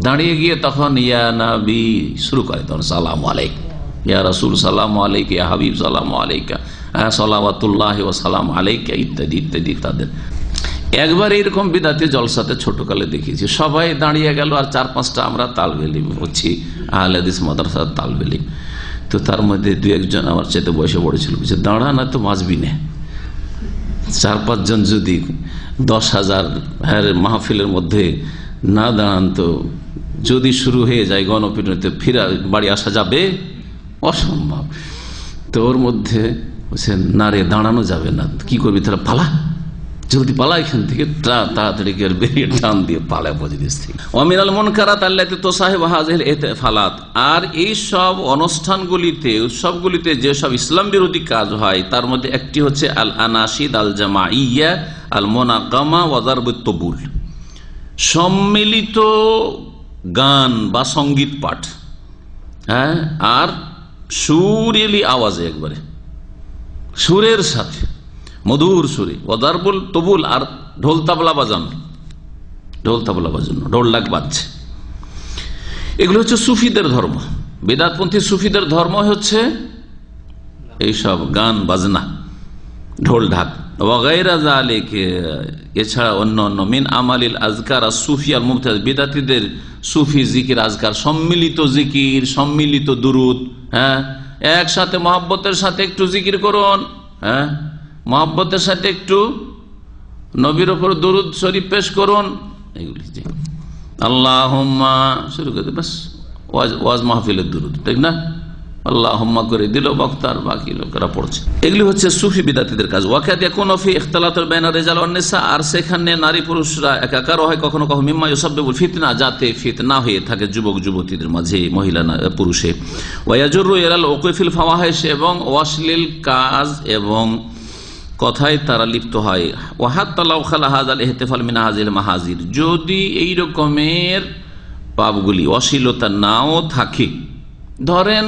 দাঁড়িয়ে গিয়ে তখন ইয়া নবী শুরু করে, তখন সালাম আলাইকুম, ইয়া রাসূল সালাম আলাইকা, ইয়া হাবিব সালাম আলাইকা, সালাওয়াতুল্লাহি ওয়া সালাম আলাইকা, ইত্যাদি ইত্যাদি। তাদের একবার এরকম বিদাতি জলসাতে ছোটকালে দেখিয়েছি, সবাই দাঁড়িয়ে গেল আর 4-5টা আমরা তালবে হচ্ছি, আহলে হাদিস মাদ্রাসার তালবে। তো তার মধ্যে 2-1 জন আমার চাইতে বয়সে বড় ছিল, বলছে দাঁড়া না তো বাঁচবি না। 4-5 জন যদি 10,000 মাহফিলের মধ্যে না দাঁড়ান তো যদি শুরু হয়ে যায় গণপিটুনিতে, ফিরে বাড়ি আসা যাবে? অসম্ভব। তো ওর মধ্যে বলছে না রে, দাঁড়ানো যাবে না, কি করবি তাহলে? পালা, জলদি পালা এখান থেকে, তাড়াতাড়ি বেরিয়ে টান দিয়ে পালা মজলিস থেকে। ওয়ামিনাল মুনকারাত আল্লাতী তুসাহিবু হাযিহিল ইহতিফালাত, আর এই সব অনুষ্ঠানগুলিতে, উৎসবগুলিতে যে সব ইসলাম বিরোধী কাজ হয় তার মধ্যে একটি হচ্ছে আল আনাশিদ আল জামাইয়া আল মুনাগামা ওয়া যারবুত তুবুল, সম্মিলিত গান বা সঙ্গীত পাঠ, হ্যাঁ, আর সুরেলি আওয়াজে, একবারে সুরের সাথে, মধুর সুরে, ওয়াদারবুল তবুল, আর ঢোল তাবলা বাজানো, ঢোল ডাক বাজছে। এগুলো হচ্ছে সুফিদের ধর্ম। বেদাতপন্থী সুফিদের ধর্ম হচ্ছে এইসব গান বাজনা, ঢোল ঢাক। ওয়াগাইরা যালিক, এছাড়া অন্য অন্য মিন আমালিল আজকার আর সুফি আল মুবতাদিল, বেদাতীদের সুফি জিকির আজকার, সম্মিলিত জিকির, সম্মিলিত দুরুদ, হ্যাঁ, একসাথে মহব্বতের সাথে একটু জিকির করুন, হ্যাঁ, মহব্বতের সাথে একটু নবীর ওপর দুরুদ শরীফ পেশ করুন, এগুলি আল্লাহুম্মা শুরু করে বাস, ওয়াজ মাহফিলের দুরুদ, ঠিক না? আল্লাহুম্মা করে দিল বক্তার, বাকি লোকেরা পড়ছে। এগুলি হচ্ছে সুফি বিদাতীদের কাজ। ওয়াকাত ইয়াকুনু ফি ইখতিলাতুল বাইনা রিজাল ওয়ান নিসা, আর সেখানে নারী পুরুষরা একাকার হয় কখনো কখনো, মিম্মা ইউসাব্বিবুল ফিতনা, যাতে ফিতনা হয়ে থাকে যুবক যুবতীদের মাঝে, মহিলা পুরুষে। ওয়া ইয়াজুরু ইলাল উকুফিল ফাওয়াহিশ, এবং অশ্লীল কাজ এবং কথায় তারা লিপ্ত হয়। ওয়া হাত্তা লাউ খালা হাযাল ইহতিফাল মিন হাযিল মাহাজির, যদি এই রকমের পাপগুলি, অশ্লীলতা নাও থাকে। ধরেন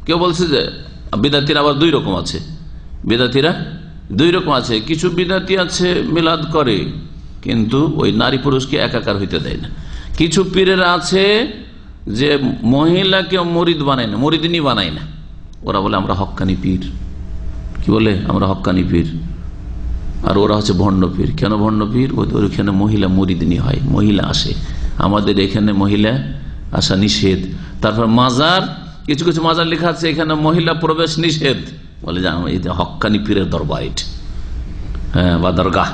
কেউ বলছে যে বিদাতিরা আবার 2 রকম আছে, বিদাতিরা 2 রকম আছে। কিছু বিদাতি আছে মিলাদ করে কিন্তু ওই নারী পুরুষকে একাকার হইতে দেয় না। কিছু পীরেরা আছে যে মহিলাকে মরিদ বানায় না, মরিদিনী বানায় না। ওরা বলে আমরা হক্কানি পীর, কি বলে? আমরা হক্কানি পীর। আর ওরা হচ্ছে ভণ্ড পীর। কেন ভণ্ড পীর? ওইখানে মহিলা মরিদিনী হয়, মহিলা আসে, আমাদের এখানে মহিলা আসা নিষেধ। তারপর মাজার, কিছু কিছু মাজার লেখা আছে এখানে মহিলা প্রবেশ নিষেধ, বলে যে হক্কানি পীরের দরবার এটা, হ্যাঁ, বা দরগাহ।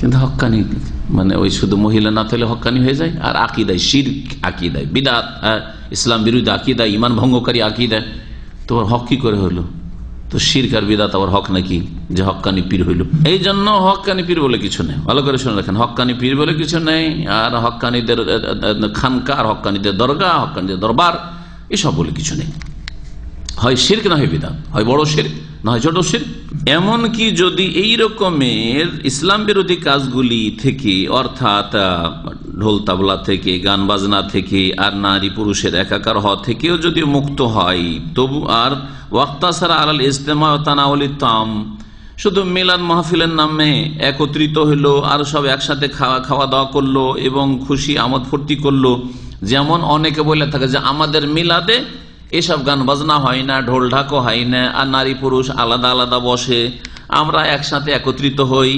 কিন্তু হক্কানি মানে ওই শুধু মহিলা না থাকলে হক্কানি হয়ে যায়। আর আকিদায় শিরক, আকিদায় বিদআত, ইসলাম বিরোধী আকিদা, ইমান ভঙ্গকারী আকিদা, তোমার হক কি করে হলো? তো তো শিরক আর বিদআত আবার হক নাকি, যে হক্কানি পীর হইল? এই জন্য হক্কানি পীর বলে কিছু নেই, ভালো করে শুনে রাখেন। হক্কানি পীর বলে কিছু নেই, আর হক্কানিদের খানকা, আর হক্কানিদের দরগা, হক্কানিদের দরবার, এসব বলে কিছু নেই। হয় শিরক না হয় বিদআত, হয় বড় শিরক না হয় ছোট শিরক। এমনকি যদি এই রকমের ইসলাম বিরোধী কাজগুলি থেকে, অর্থাৎ ঢোল তাবলা থেকে, গান বাজনা থেকে, আর নারী পুরুষের একাকার হওয়া থেকেও যদি মুক্ত হয়, তবু আর ওয়াক্তাসারা আলাল ইজতেমা ওয়া তানাউলি তাম, শুধু মিলাদ মাহফিলের নামে একত্রিত হইল আর সব একসাথে খাওয়া দাওয়া করলো এবং খুশি আমোদ ফুর্তি করলো। যেমন অনেকে বলে থাকে যে আমাদের মিলাদে এসব গান বাজনা হয় না, ঢোল ঢাকো হয় না, আর নারী পুরুষ আলাদা আলাদা বসে, আমরা একসাথে একত্রিত হই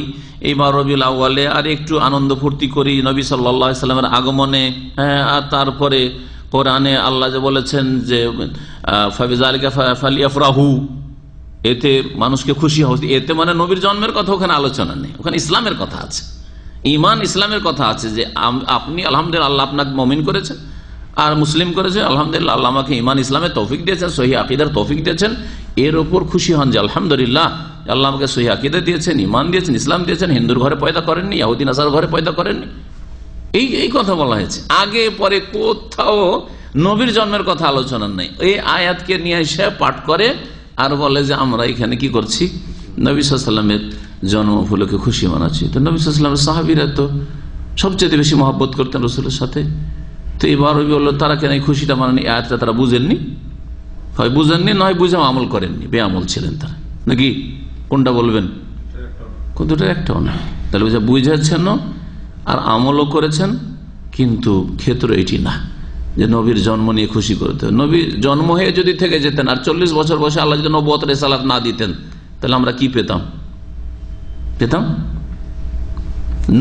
এইবার রবিউল আউয়ালে, আর একটু আনন্দ ফুর্তি করি নবী সাল্লাল্লাহু আলাইহি সাল্লামের আগমনে। আর তারপরে কোরআনে আল্লাহ যে বলেছেন যে ফাবিযালিকা ফালিয়াফরাহু, এতে মানুষকে খুশি হওয়া, এতে মানে নবীর জন্মের কথা ওখানে আলোচনা নেই, ওখানে ইসলামের কথা আছে, ঈমান ইসলামের কথা আছে, যে আপনি আলহামদুলিল্লাহ আল্লাহ আপনাকে মুমিন করেছেন আর মুসলিম করেছে, আলহামদুলিল্লাহ আল্লাহ আমাকে ঈমান ইসলামের তৌফিক দিয়েছেন, সহিহ আকীদার তৌফিক দিয়েছেন, এর ওপর খুশি হন যে আলহামদুলিল্লাহ আল্লাহ আমাকে সহিহ আকীদা দিয়েছেন, ঈমান দিয়েছেন, ইসলাম দিয়েছেন, হিন্দুর ঘরে পয়দা করেননি, ইহুদি নাসারার ঘরে পয়দা করেননি। এই কথা বলা হয়েছে। আগে পরে কোথাও নবীর জন্মের কথা আলোচনা নেই। এই আয়াতকে নিয়ে এসে পাঠ করে আর বলে যে আমরা এখানে কি করছি, নবী সাল্লাল্লাহু আলাইহি ওয়াসাল্লামের জন্ম উপলক্ষে খুশি মানাচ্ছি। তো নবী সাল্লাল্লাহু আলাইহি ওয়াসাল্লামের সাহাবীরা তো সবচেয়ে বেশি মহব্বত করতেন রসুলের সাথে, তো এবার বললো তারা কেন এই খুশিটা মানেনি, আয়াতটা তারা বুঝেননি, হয় বুঝেননি নয় বুঝে আমল করেননি, বেআমল ছিলেন তারা, নাকি কোনটা বলবেন? দুটোর একটাও না। তাহলে বুঝেছেন আর আমলও করেছেন, কিন্তু ক্ষেত্র এটি না যে নবীর জন্ম নিয়ে খুশি করতে। নবীর জন্ম হয়ে যদি থেকে যেতেন আর 40 বছর বয়সে আল্লাহ যদি নবুয়ত রিসালাত না দিতেন, তাহলে আমরা কি পেতাম?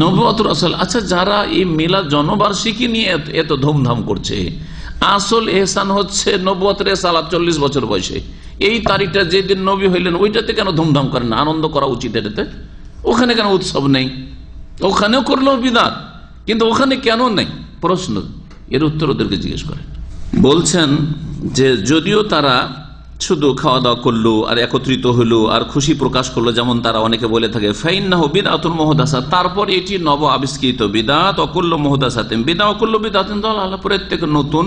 নবুয়ত রাসূল। আচ্ছা, যারা এই মিলাদ জন্মবার্ষিকী নিয়ে এত ধুমধাম করছে, আসল এহসান হচ্ছে নবুয়ত রিসালাত 40 বছর বয়সে, এই তারিখটা যেদিন নবী হইলেন ওইটাতে কেন ধুমধাম করেন না? আনন্দ করা উচিত এটাতে। ওখানে কেন উৎসব নেই? ওখানেও করলো বিদআত, কিন্তু ওখানে কেন নেই? প্রশ্ন, এর উত্তর ওদেরকে জিজ্ঞেস করেন। বলছেন যে যদিও তারা শুধু খাওয়া দাওয়া করলো আর একত্রিত হলো আর খুশি প্রকাশ করলো, যেমন তারা অনেকে বলে থাকে ফাইন্নাহু বিদআতুন মুহদাসা, তারপর এটি নব আবিষ্কৃত বিদআত, অকুল্লু মুহদাসাতিন বিদআত, অকুল্লু বিদআতিন দালালা, প্রত্যেক নতুন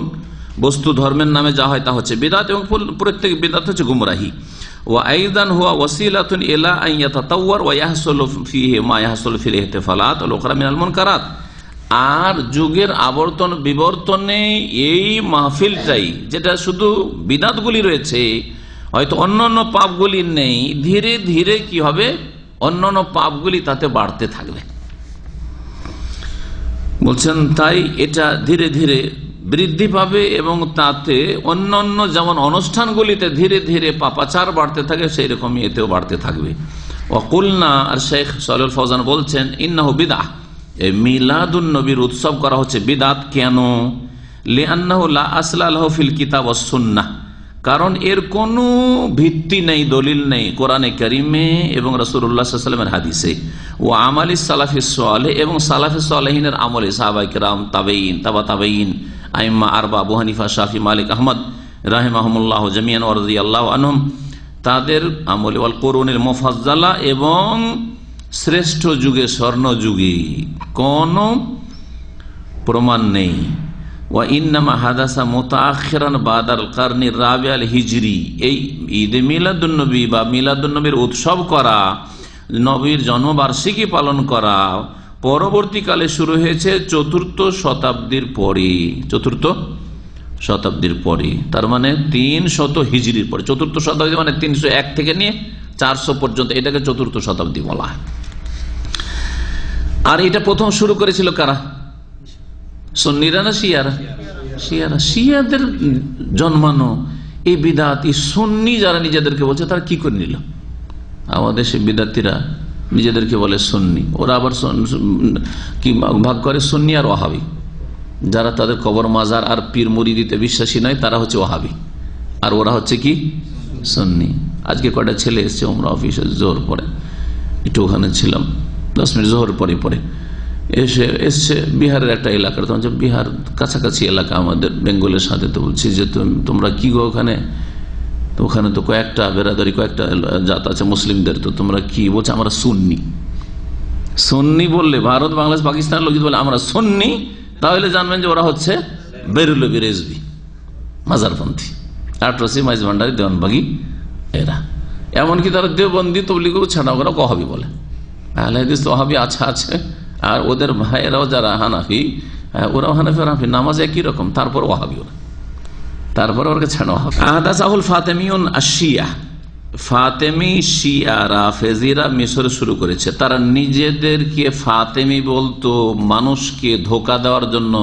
বস্তু ধর্মের নামে যা হয় তা হচ্ছে বিদআত, এবং প্রত্যেক বিদআত হচ্ছে গুমরাহি। ওয়া আইদান হুয়া ওয়াসিলাতুন ইলা আন ইয়াতাতাওয়ার ওয়া ইয়াহসুলু ফীহি মা ইয়াহসুলু ফিল ইহতিফালাত ওয়াল উখরা মিনাল মুনকারাত। আর যুগের আবর্তন বিবর্তনে এই মাহফিলটাই, যেটা শুধু বিদআতগুলি রয়েছে, হয়তো অন্যান্য পাপগুলি নেই, ধীরে ধীরে কি হবে, অন্যান্য পাপগুলি তাতে বাড়তে থাকবে। বলছেন তাই এটা ধীরে ধীরে বৃদ্ধি পাবে এবং তাতে অন্যান্য যেমন অনুষ্ঠানগুলিতে ধীরে ধীরে পাপাচার বাড়তে থাকে, সেই রকমই এতেও বাড়তে থাকবে। ওয়াকুলনা, আর শেখ সালেহ ফৌজান বলছেন ইন্নাহু বিদআহ, মিলাদুন নবীর উৎসব করা হচ্ছে বিদআত। কেন? লিআন্নাহু লা আসলা লাহু ফিল কিতাব ওয়াস সুন্নাহ, কারণ এর কোনো ভিত্তি নেই, দলিল নেই কোরআনে কারিমে এবং রাসূলুল্লাহ সাল্লাল্লাহু আলাইহি ওয়াসাল্লামের হাদিসে, ও আমালিস সালাফিস সালেহ, এবং সালাফিস সালেহিনের আমলে, সাহাবায়ে কেরাম, তাবেঈন, তাবা তাবেঈন, আইম্মা আরবা, আবু হানিফা, শাফি, মালিক, আহমদ রাহিমাহুমুল্লাহ জামিয়ান ওয়া রাদিয়াল্লাহু আনহুম, তাদের আমলে, ওয়াল কুরুনিল মুফাজ্জালা, এবং শ্রেষ্ঠ যুগে, স্বর্ণ যুগে কোন প্রমাণ নেই। ওয়া ইন্নামা হাদাসা মুতাআখিরান বাদাল কারনির রাবিআল হিজরি, এই ঈদ মিলাদুন নবী বা মিলাদুন নবীর উৎসব করা, নবীর জন্মবার্ষিকী পালন করা পরবর্তীকালে শুরু হয়েছে 4th শতাব্দীর পরে। 4th শতাব্দীর পরে, তার মানে 300 হিজরির পরে। 4th শতাব্দী মানে 301 থেকে নিয়ে 400 পর্যন্ত, এটাকে 4th শতাব্দী বলা হয়। আর এটা প্রথম শুরু করেছিল কারা? সুন্নিরা না শিয়ারা? শিয়াদের জন্মানো এই বিদআত, এই সুন্নি যারা নিজেদেরকে বলছে, তারা কি করে নিল? আমাদের সে বিদআতিরা নিজেদেরকে বলে সুন্নি, ওরা আবার কি ভাগ করে সুন্নি আর ওয়াহাবি। যারা তাদের কবর মাজার আর পীর মুরিদিতে বিশ্বাসী নয়, তারা হচ্ছে ওয়াহাবি, আর ওরা হচ্ছে কি সুন্নি। আজকে কয়টা ছেলে এসছে ওমরা অফিসে, জোহর পরে, একটু ওখানে ছিলাম, 10 মিনিট জোহর পরে এসছে বিহারের একটা এলাকার, তখন বিহার কাছাকাছি এলাকা আমাদের বেঙ্গলের সাথে। তো বলছি যে তোমরা কি গো ওখানে তো ওখানে তো কয়েকটা বেরাদারি, কয়েকটা জাত আছে মুসলিমদের, তো তোমরা কি বলছো? আমরা সুন্নি। সুন্নি বললে ভারত, বাংলাদেশ, পাকিস্তানের লোক যদি বলে আমরা সুন্নি, তাহলে জানবেন যে ওরা হচ্ছে বেরুলবি রেজবি, মাজারপন্থী, আটরসি, মাইজ ভান্ডারি, দেওয়ানবাগি এরা। এমনকি তারা দেওবন্দি তবলিগও ছাড়া ওরা ওয়াহাবি বলে। আহলে হাদিস তো ওয়াহাবি আছে, আর ওদের ভাইয়েরাও যারা হানাফি, ওরাও হানাফি, হানাফি নামাজ একই রকম, তারপর ওয়াহাবি ওরা, তারপর ওরা ছাড়া ওয়াহাবি। আহদাসাহুল ফাতেমিউন আশিয়া, ফাতেমি শিয়া রাফেজিরা মিশরে শুরু করেছে। তারা নিজেদেরকে ফাতেমি বলতো মানুষকে ধোকা দেওয়ার জন্য,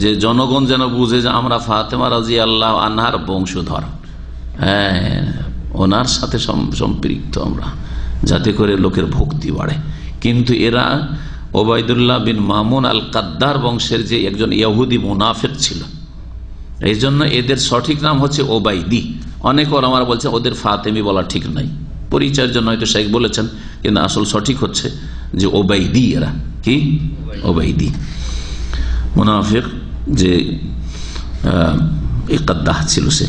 যে জনগণ যেন বুঝে যে আমরা ফাতেমা রাদিয়াল্লাহু আনহার বংশধর, হ্যাঁ ওনার সাথে সম্পৃক্ত আমরা, যাতে করে লোকের ভক্তি বাড়ে। কিন্তু এরা ওবায়দুল্লাহ বিন মামুন আল কাদ্দার বংশের যে একজন ইহুদি মুনাফিক ছিল, এই জন্য এদের সঠিক নাম হচ্ছে ওবাইদি। অনেক ওলামারা বলছে ওদের ফাতেমি বলা ঠিক নাই, পরিচয়ের জন্য হয়তো শেখ বলেছেন, কিন্তু আসল সঠিক হচ্ছে যে ওবাইদি। এরা কি ওবাইদি মুনাফিক, যে কাদ্দাহ ছিল সে।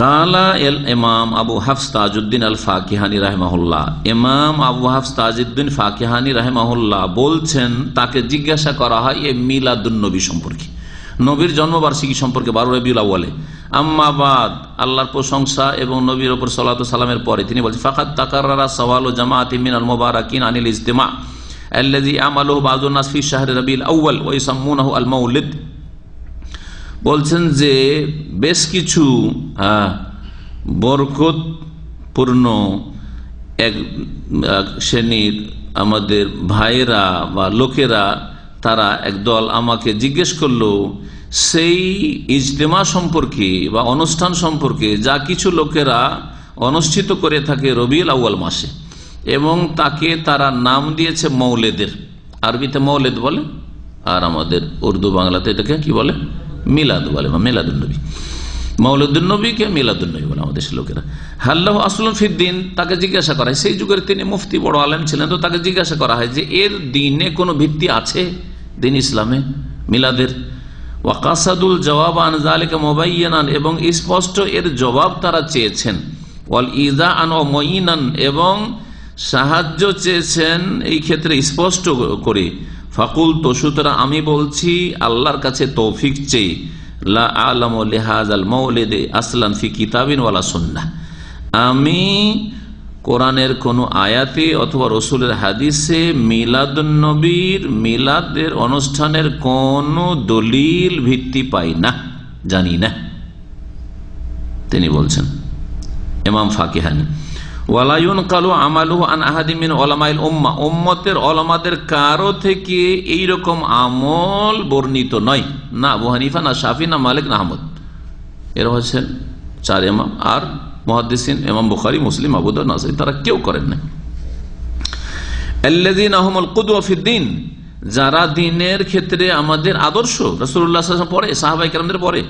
কালা এল ইমাম আবু হাফস তাজউদ্দিন আল ফাকিহানি রাহিমাহুল্লাহ, ইমাম আবু হাফস তাজউদ্দিন ফাকিহানি রাহিমাহুল্লাহ বলছেন, তাকে জিজ্ঞাসা করা হয় এই মিলাদুন নবী সম্পর্কে, নবীর জন্মবার্ষিকী সম্পর্কে 12 রবিউল আউয়ালে। আম্মা বাদ, আল্লাহর প্রশংসা এবং নবীর উপর সালাতু সালামের পরে তিনি বলছেন, ফাকাদ তাকাররারা সওয়ালু জামাআতিন মিনাল মুবারাকিন আনিল ইজতিমা আল্লাযী আমালুহু বাযুন নাস ফি শাহরি রবিউল আউয়াল ওয়া ইসাম্মুনাহু আল মাউলিদ। বলছেন যে বেশ কিছু বরকতপূর্ণ এক শ্রেণীর আমাদের ভাইয়েরা বা লোকেরা, তারা একদল আমাকে জিজ্ঞেস করলো সেই ইজতেমা সম্পর্কে বা অনুষ্ঠান সম্পর্কে যা কিছু লোকেরা অনুষ্ঠিত করে থাকে রবিউল আউয়াল মাসে, এবং তাকে তারা নাম দিয়েছে মৌলেদের। আরবিতে মৌলেদ বলে, আর আমাদের উর্দু বাংলাতে এটাকে কি বলে? মিলাদ বলে বা মিলাদুন নবী। মৌলুদুন নবীকে মিলাদুন নবী বলে আমাদের লোকেরা। হাল্লাহু আসলুন ফিদ্দিন, তাকে জিজ্ঞাসা করা হয়, সেই যুগের তিনি মুফতি, বড় আলেম ছিলেন, তো তাকে জিজ্ঞাসা করা হয় যে এর দিনে কোনো ভিত্তি আছে দিন ইসলামে মিলাদের? ওয়াকাসাদুল জবাব আন যালিকা মুবায়্যানান, এবং স্পষ্ট এর জবাব তারা চেয়েছেন। ওয়াল ইজা আন ওয়া মুইনান, এবং সাহায্য চেয়েছেন এই ক্ষেত্রে স্পষ্ট করে। ফাকুল, তো সুতরাং আমি বলছি আল্লাহর কাছে তৌফিক চেয়ে, লা আলামু লিহাযাল মাউলিদি আসলান ফি কিতাবিন ওয়ালা সুন্নাহ, আমি কোরআনের কোন আয়াতে অথবা রসুলের হাদিসে মিলাদুন নবীর, মিলাদের অনুষ্ঠানের কোন দলিল ভিত্তি পাই না, জানি না। তিনি বলছেন ইমাম ফাকিহানি, ওয়ালা ইউনকালু আমালুহু আন আহাদিন মিন উলামাইল উম্মাহ, উম্মতের উলামাদের কারো থেকে এই রকম আমল বর্ণিত নয়, না আবু হানিফা, না শাফি, না মালিক, না আহমদ। এরা হচ্ছেন 4 ইমাম, আর মুহাদ্দিসিন ইমাম বুখারী, মুসলিম, আবু দাউদ, নাসাই, তারা কেউ করেন না। আল্লাযীনা হুমুল কুদওয়া ফিদ্দীন, যারা দ্বীনের ক্ষেত্রে আমাদের আদর্শ, রাসূলুল্লাহ সাল্লাল্লাহু আলাইহি ওয়াসাল্লাম পরে, সাহাবায়ে কেরামদের পরে,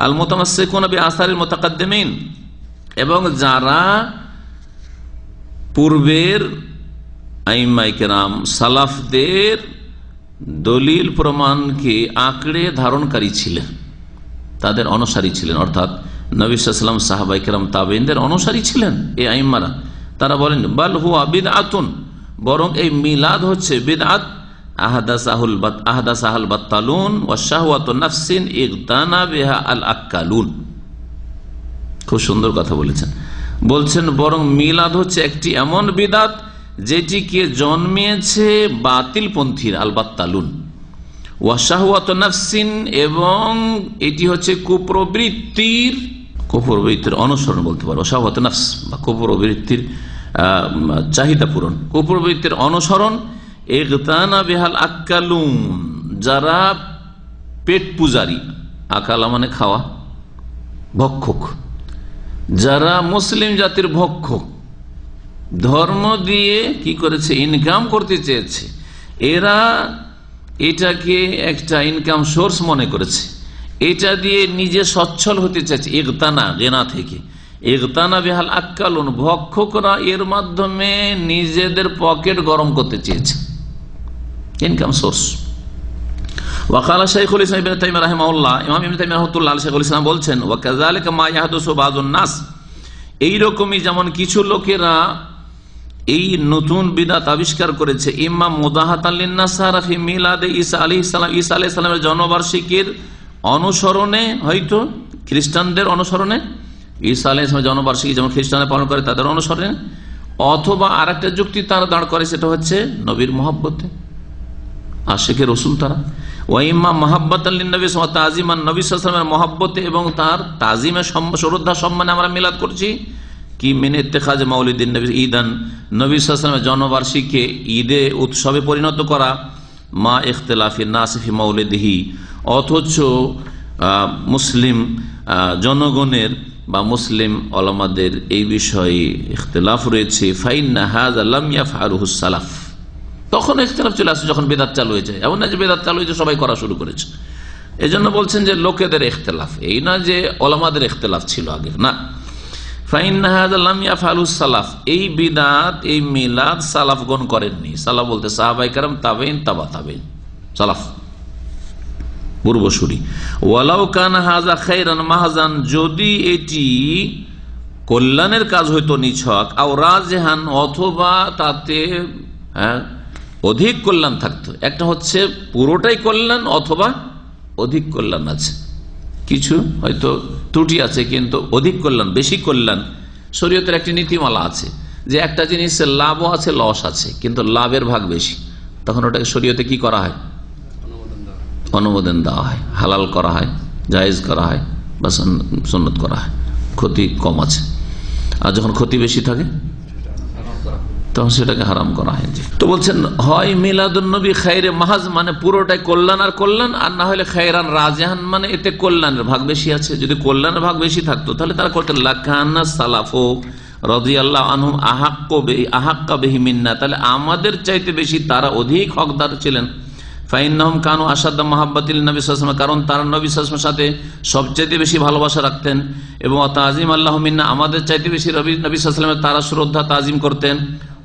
আল মুতামাসসিকুনা বিআসারিল মুতাকাদ্দিমিন, এবং যারা পূর্বের আইম্মায়ে কেরাম সালাফদের দলিল প্রমাণকে আঁকড়ে ধারণকারী ছিলেন, তাদের অনুসারী ছিলেন, অর্থাৎ নবী সাল্লাল্লাহু আলাইহি ওয়াসাল্লাম, সাহাবায়ে কেরাম, তাবেঈনদের অনুসারী ছিলেন এই আইম্মারা। তারা বলেন বাল হুয়া বিদআতুন, বরং এই মিলাদ হচ্ছে বিদআত, আহদাসাহুল বাত্তালুন ওয়া শাহওয়াতু নাফসিন ইগতানা বিহা আল আক্কালুন। খুব সুন্দর কথা বলেছেন। বলছেন বরং মিলাদ হচ্ছে একটি এমন বিদআত যেটিকে জন্মিয়েছে বাতিলপন্থীর, আল বাত্তালুন, ওয়া শাহওয়াতু নাফসিন, এবং এটি হচ্ছে কুপ্রবৃত্তির অনুসরণ বলতে পারো, শাহওয়াতু নাফস বা কুপ্রবৃত্তির চাহিদা পূরণ, কুপ্রবৃত্তির অনুসরণ। ইগতানা বিহাল আক্কালুন, যারা পেট পূজারী, আকালা মানে খাওয়া, ভক্ষক, যারা মুসলিম জাতির ভক্ষক, ধর্ম দিয়ে কি করেছে? ইনকাম করতে চেয়েছে। এরা এটাকে একটা ইনকাম সোর্স মনে করেছে, এটা দিয়ে নিজে সচ্ছল হতে চাইছে। ইগতানা, গেনা থেকে, ইগতানা বিহাল আক্কালুন, ভক্ষকরা এর মাধ্যমে নিজেদের পকেট গরম করতে চেয়েছে, ইনকাম সোর্স। ওয়াকালা শাইখুল ইসলাম ইবনে তাইমিয়া রাহিমাহুল্লাহ, ইমাম ইবনে তাইমিয়া রাহমাতুল্লাহ আলাইহি শাইখুল ইসলাম বলছেন, ওয়া কাযালিকা মা ইয়াহদুসু বাযুন নাস, এইরকমই যেমন কিছু লোকেরা এই নতুন বিদআত আবিষ্কার করেছে, ইমাম মুদাহাতাল লিন্নাসারা ফি মিলাদে ঈসা আলাইহিস সালাম, ঈসা আলাইহিস সালামের জন্মবার্ষিকীর অনুসরণে, হয়তো খ্রিস্টানদের অনুসরণে, ঈসা আলাইহিস সালামের জন্মবার্ষিকী যেমন খ্রিস্টানরা পালন করে তাদের অনুসরণে, অথবা আরেকটা যুক্তি তারা দাঁড় করে, সেটা হচ্ছে নবীর মহব্বতে, আশিকে রসুল তারা, ওয়াইম্মা মাহাব্বাতাল লিন্নবী ওয়া তাযীমান, নবী সাল্লাল্লাহু আলাইহি ওয়াসাল্লামের মহব্বতে এবং তার তাজিমে শ্রদ্ধা সম্মানে আমরা মিলাদ করছি। কি মিন ইত্তেখাজ মাউলিদিন নবী ঈদান, নবী সাল্লাল্লাহু আলাইহি ওয়াসাল্লামের জন্মবার্ষিকীকে ঈদে উৎসবে পরিণত করা, মা ইখতিলাফিন নাস ফি মাউলিদিহি, অথচ মুসলিম জনগণের বা মুসলিম ওলামাদের এই বিষয়ে ইখতিলাফ রয়েছে। ফাইন্না হাযা লাম ইয়াফআলুহু সালাফ, তখন ইখতিলাফ চলে আসে যখন বেদাত চালু হয়ে যায়। এমন না যে বেদাত চালু হয়েছে সবাই করা শুরু করেছে। এই জন্য বলছেন যে লোকেদের ইখতিলাফ, এই না যে ওলামাদের ইখতিলাফ ছিল আগে, না। ফাইন্না হাযা লাম ইয়াফআলুহু সালাফ, এই বিদআত এই মিলাদ সালাফগণ করেননি। সালাফ বলতে সাহাবায়ে কেরাম, তাবেঈন, তাবা তাবেঈন, সালাফ পূর্বসূরি। ওয়ালাউ কানা হাযা খায়রান মাহজান, যদি এটি কল্যাণের কাজ হইতো নিছক, আও রাজিহান, অথবা তাতে অধিক কল্যাণ থাকতো। একটা হচ্ছে পুরোটাই কল্যাণ, অথবা অধিক কল্যাণ আছে, কিছু হয়তো ত্রুটি আছে কিন্তু অধিক কল্যাণ, বেশি কল্যাণ। শরীয়তের একটি নীতিমালা আছে যে একটা জিনিসের লাভও আছে, লস আছে, কিন্তু লাভের ভাগ বেশি, তখন ওটাকে শরীয়তে কি করা হয়? অনুমোদন দেওয়া হয়, হালাল করা হয়, জায়েজ করা হয় বা সুন্নত করা হয়। ক্ষতি কম আছে, আর যখন ক্ষতি বেশি থাকে তখন সেটাকে হারাম করা হয়। তো বলছেন হয় মিলাদুন নবী খায়রে মাহাজ, মানে পুরোটাই কল্যাণ আর কল্যাণ, আর না হলে খায়রান রাজিহান, মানে এতে কল্যাণের ভাগ বেশি আছে। যদি কল্যাণের ভাগ বেশি থাকতো তাহলে তারা করতেন লাকানা সালাফু রাদিয়াল্লাহু আনহুম আহাক্কা বিহি মিন্না, তাহলে আমাদের চাইতে বেশি তারা অধিক হকদার ছিলেন। ফাইন্নাহুম কানু আশাদ্দা মাহাব্বাতিল নবী সাল্লাল্লাহু আলাইহি ওয়াসাল্লাম, কারণ তারা নবী সাল্লাল্লাহু আলাইহি ওয়াসাল্লামের সাথে সবচাইতে বেশি ভালোবাসা রাখতেন, এবং তাজিম আল্লাহ মিন্না, আমাদের চাইতে বেশি নবী সাল্লাল্লাহু আলাইহি ওয়াসাল্লামের তারা শ্রদ্ধা তাজিম করতেন।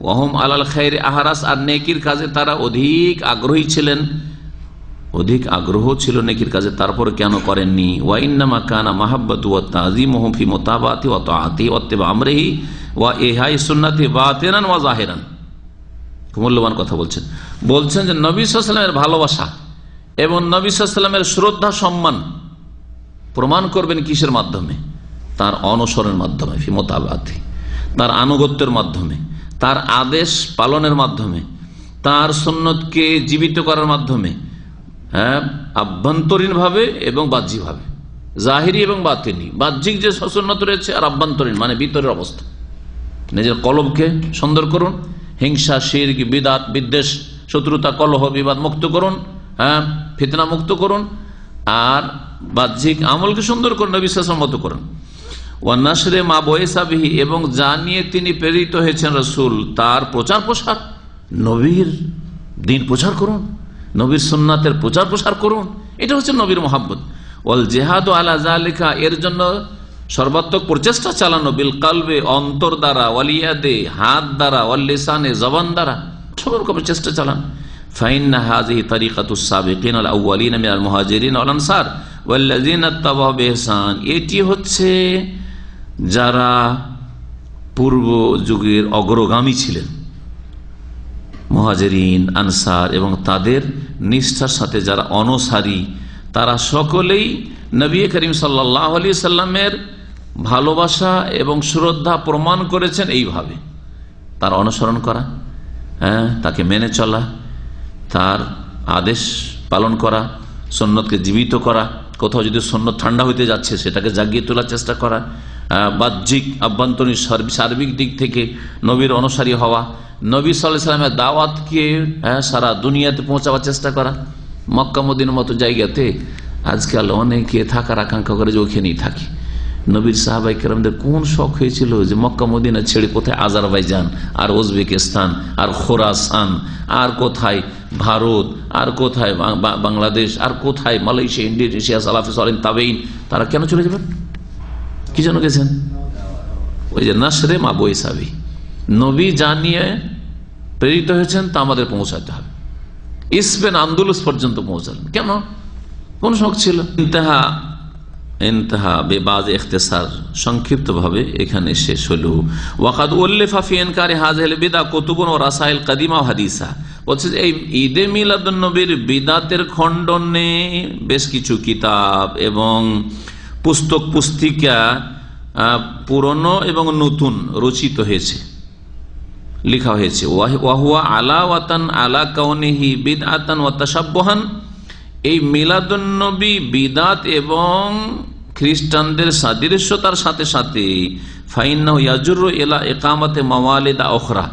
ওয়াহুম আলাল খায়রি আহরাস, আর নেকির কাজে তারা অধিক আগ্রহী ছিলেন, অধিক আগ্রহ ছিল নেকির কাজে, তারপর কেন করেননি? ওয়া ইন্নামা কানা মাহাব্বাতু ওয়া তাযীমুহু ফি মুতাবাআতি ওয়া তাআতি ওয়া ইত্তিবা আমরিহি ওয়া ইহাই সুন্নাতি বাতিনান ওয়া যাহিরান। মূল্যবান কথা বলছেন যে নবী সাল্লাল্লাহু আলাইহি ওয়াসাল্লামের ভালোবাসা এবং নবী সাল্লাল্লাহু আলাইহি ওয়াসাল্লামের শ্রদ্ধা সম্মান প্রমাণ করবেন কিসের মাধ্যমে? তার অনুসরণের মাধ্যমে, ফি মুতাবাআতি, তার আনুগত্যের মাধ্যমে, তার আদেশ পালনের মাধ্যমে, তার সুন্নতকে জীবিত করার মাধ্যমে, আভ্যন্তরীণ ভাবে এবং বাহ্যিক ভাবে, জাহিরি এবং বাতিনি। বাহ্যিক যে সুন্নত রয়েছে, আর আভ্যন্তরীণ মানে ভিতরের অবস্থা, নিজের কলবকে সুন্দর করুন, হিংসা, শিরক, বিদআত, বিদ্বেষ, শত্রুতা, কলহ, বিবাদ মুক্ত করুন, ফিতনা মুক্ত করুন, আর বাহ্যিক আমলকে সুন্দর করুন, নবী সাল্লাল্লাহু আলাইহি ওয়াসাল্লাম মতো করুন। ওয়া নাশরে মা বুইসা বিহি, এবং যা নিয়ে তিনি প্রেরিত হয়েছেন রাসূল, তার প্রচার প্রসার, নবীর দ্বীন প্রচার করুন, নবীর সুন্নাতের প্রচার প্রসার করুন, এটা হচ্ছে নবীর মহব্বত। ওয়াল জিহাদু আলা যালিকা, এর জন্য সর্বাত্মক প্রচেষ্টা চালানো, বিল কালবে, অন্তর দ্বারা, ওয়াল ইয়াদে, হাত দ্বারা, ওয়াল লিসানে, জবান দ্বারা, সব রকম চেষ্টা চালান। ফাইন্না হাযিহি তারিকাতুস সাবিকিন আল আউয়ালিন মিনাল মুহাজিরিন ওয়াল আনসার ওয়াল্লাযিনা ইত্তাবাউ বিইহসান, এটি হচ্ছে যারা পূর্ব যুগের অগ্রগামী ছিলেন, মুহাজিরিন, আনসার, এবং তাদের নিষ্ঠার সাথে যারা অনুসারী, তারা সকলেই নবী করিম সাল্লাল্লাহু আলাইহি সাল্লামের ভালোবাসা এবং শ্রদ্ধা প্রমাণ করেছেন এইভাবে: তার অনুসরণ করা, তাকে মেনে চলা, তার আদেশ পালন করা, সুন্নতকে জীবিত করা, কোথাও যদি সুন্নত ঠান্ডা হইতে যাচ্ছে সেটাকে জাগিয়ে তোলার চেষ্টা করা, বাহ্যিক আভ্যন্তরীণ সার্বিক দিক থেকে নবীর অনুসারী হওয়া, নবী সাল্লাল্লাহু আলাইহি সাল্লামের দাওয়াতকে সারা দুনিয়াতে পৌঁছাবার চেষ্টা করা। মক্কা মদিনার মতো জায়গাতে আজকাল অনেকে থাকার আকাঙ্ক্ষা করে যে ওখানেই থাকি। নবীর সাহাবায়ে কেরামদের কোন শখ হয়েছিল যে মক্কা মদিনা ছেড়ে কোথায় আজারবাইজান, আর উজবেকিস্তান, আর খোরাসান, আর কোথায় ভারত, আর কোথায় বাংলাদেশ, আর কোথায় মালয়েশিয়া, ইন্দোনেশিয়া, সালাফে সালেহিন, তাবেঈন, তারা কেন চলে যাবেন? কি জন্য গেছেন? ওই যে নাশরে মা বুইসা বিহি, নবী জানিয়ে প্রেরিত হয়েছেন তা আমাদের পৌঁছাতে হবে। স্পেন, আন্দোলস পর্যন্ত পৌঁছালেন কেন? কোন শখ ছিল? ইন্তাহা ইনতাহা বেবাজ ইখতিসার, সংক্ষিপ্ত ভাবে এখানে শেষ হলো। ওয়াকাদ উল্লিফা ফি ইনকারি হাযিহিল বিদআ কুতুবুন ওয়া রাসাইল কাদিমা ওয়া হাদিসা, বলছে এই ঈদে মিলাদুন নবীর বিদআতের খণ্ডনে বেশ কিছু কিতাব এবং পুস্তক পুস্তিকা পুরনো এবং নতুন রচিত হয়েছে, লেখা হয়েছে। ওয়াহুয়া আলাওয়াতান আলা কাউনিহি বিদআতান ওয়া তাশাব্বুহান, এই মিলাদুন নবী বিদাত এবং খ্রিস্টানদের সাদৃশ্যতার সাথে সাথে ফাইন্নাহু ইয়াজুরু ইলা ইকামাতে মাওয়ালিদা উখরা,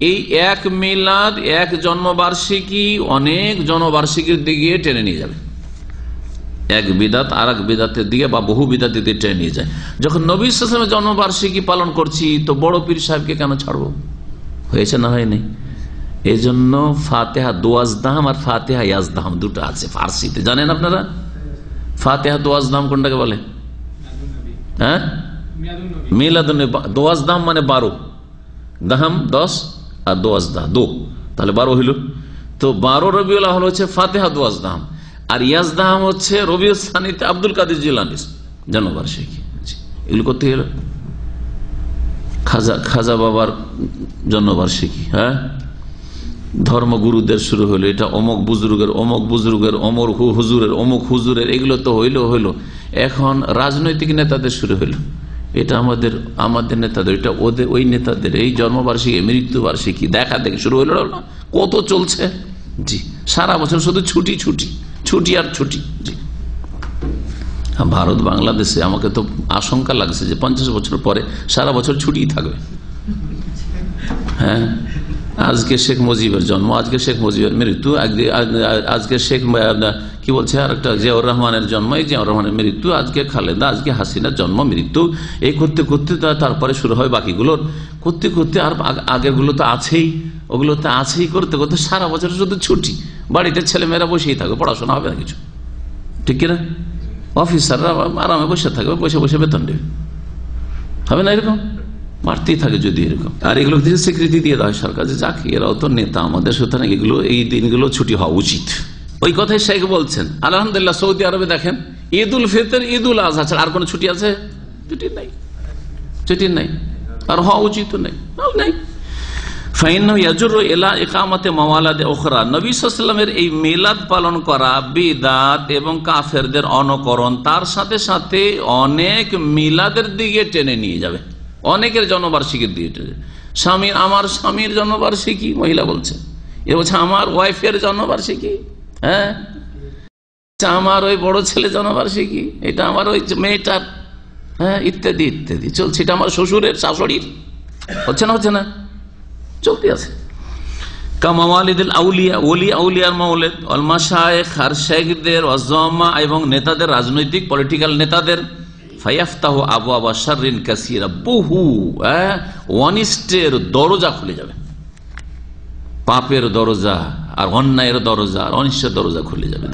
এই এক মিলাদ এক জন্মবার্ষিকী অনেক জন্মবার্ষিকীর দিকে টেনে নিয়ে যাবে। এক বিদাত আর এক বিদাতের দিকে বা বহু বিদাতের দিকে টেনে নিয়ে যায়। যখন নবী সাল্লাল্লাহু আলাইহি ওয়াসাল্লামের জন্মবার্ষিকী পালন করছি তো বড় পীর সাহেবকে কেন ছাড়বো? হয়েছে না হয়নি? এই জন্য ফাতেহা দোয়াজদাম আর ফাতেহা ইয়াজদাম দুটো আছে ফার্সিতে, জানেন আপনারা? ফাতেহা দোয়াজদাম কোনটাকে বলে? হ্যাঁ, মিলাদুন নবী। দোয়াজদাম মানে 12, দাহাম 10 আর দোয়াজদা 2, তাহলে 12 হইল। তো 12 রবিউল আউয়াল হচ্ছে ফাতেহা দোয়াজদাম, আর ইয়াজদাম হচ্ছে রবিউল সানিতে আব্দুল কাদের জিলানীর জন্মবার্ষিকী। এগুলো করতে গেল খাজা বাবার জন্মবার্ষিকী, হ্যাঁ, ধর্মগুরুদের শুরু হলো, এটা অমুক বুজুর্গের অমর হুজুরের অমুক হুজুরের, এগুলো তো হইলো। এখন রাজনৈতিক নেতাদের শুরু হলো, এটা আমাদের নেতাদের, এটা ওদের ওই নেতাদের, এই জন্মবার্ষিকী মৃত্যুবার্ষিকী দেখা দেখে শুরু হলো না? কত চলছে জি, সারা বছর শুধু ছুটি ছুটি ছুটি আর ছুটি। জি, ভারত বাংলাদেশে আমাকে তো আশঙ্কা লাগছে যে 50 বছর পরে সারা বছর ছুটিই থাকবে। হ্যাঁ, আজকে শেখ মুজিবের জন্ম, আজকে শেখ মুজিবের মৃত্যু, আজকে শেখ কি বলছে আর একটা জিয়াউর রহমানের জন্ম, এই জিয়াউর রহমানের মৃত্যু, আজকে খালেদা, আজকে হাসিনার জন্ম মৃত্যু, এই করতে করতে তারপরে শুরু হয় বাকিগুলোর, করতে করতে আর আগের গুলো তো আছেই, ওগুলো তো আছেই, করতে করতে সারা বছর শুধু ছুটি। বাড়িতে ছেলেমেয়েরা বসেই থাকবে, পড়াশোনা হবে না কিছু, ঠিক কিনা? অফিসাররা আরামে বসে থাকবে, বসে বসে বেতন দেবে, হবে না? এরকম বাড়তেই থাকে যদি এরকম। আর এগুলো স্বীকৃতি দিয়ে দেয় সরকার যে যাক এরাও তো নেতা আমাদের, সুতরাং এগুলো এই দিনগুলো ছুটি হওয়া উচিত। ওই কথাই শেখ বলছেন। আলহামদুলিল্লাহ সৌদি আরবে দেখেন ঈদ উল ফিতর, ঈদ উল আজহা ছাড়া আর কোন ছুটি আছে? ছুটি নাই, ছুটি নাই, আর হওয়া উচিত নেই। নবী সাল্লাল্লাহু এই মিলাদ পালন করা বিদাত এবং কাফেরদের অনুকরণ, তার সাথে সাথে অনেক মিলাদের দিকে টেনে নিয়ে যাবে, অনেকের জন্মবার্ষিকীর দিকে টেনে। আমার স্বামীর জন্মবার্ষিকী মহিলা বলছে, এ বলছে আমার ওয়াইফের জন্মবার্ষিকী, হ্যাঁ, আমার ওই বড় ছেলে জন্মবার্ষিকী, এটা আমার ওই মেয়েটার, হ্যাঁ, ইত্যাদি ইত্যাদি চলছে। এটা আমার শ্বশুরের, শাশুড়ির, হচ্ছে না? হচ্ছে না? চলতে আছে। এবং নেতাদের, রাজনৈতিক পলিটিক্যাল নেতাদের, বহু অনিষ্টের দরজা খুলে যাবে, পাপের দরজা আর অন্যায়ের দরজা আর অনিষ্টের দরজা খুলে যাবে।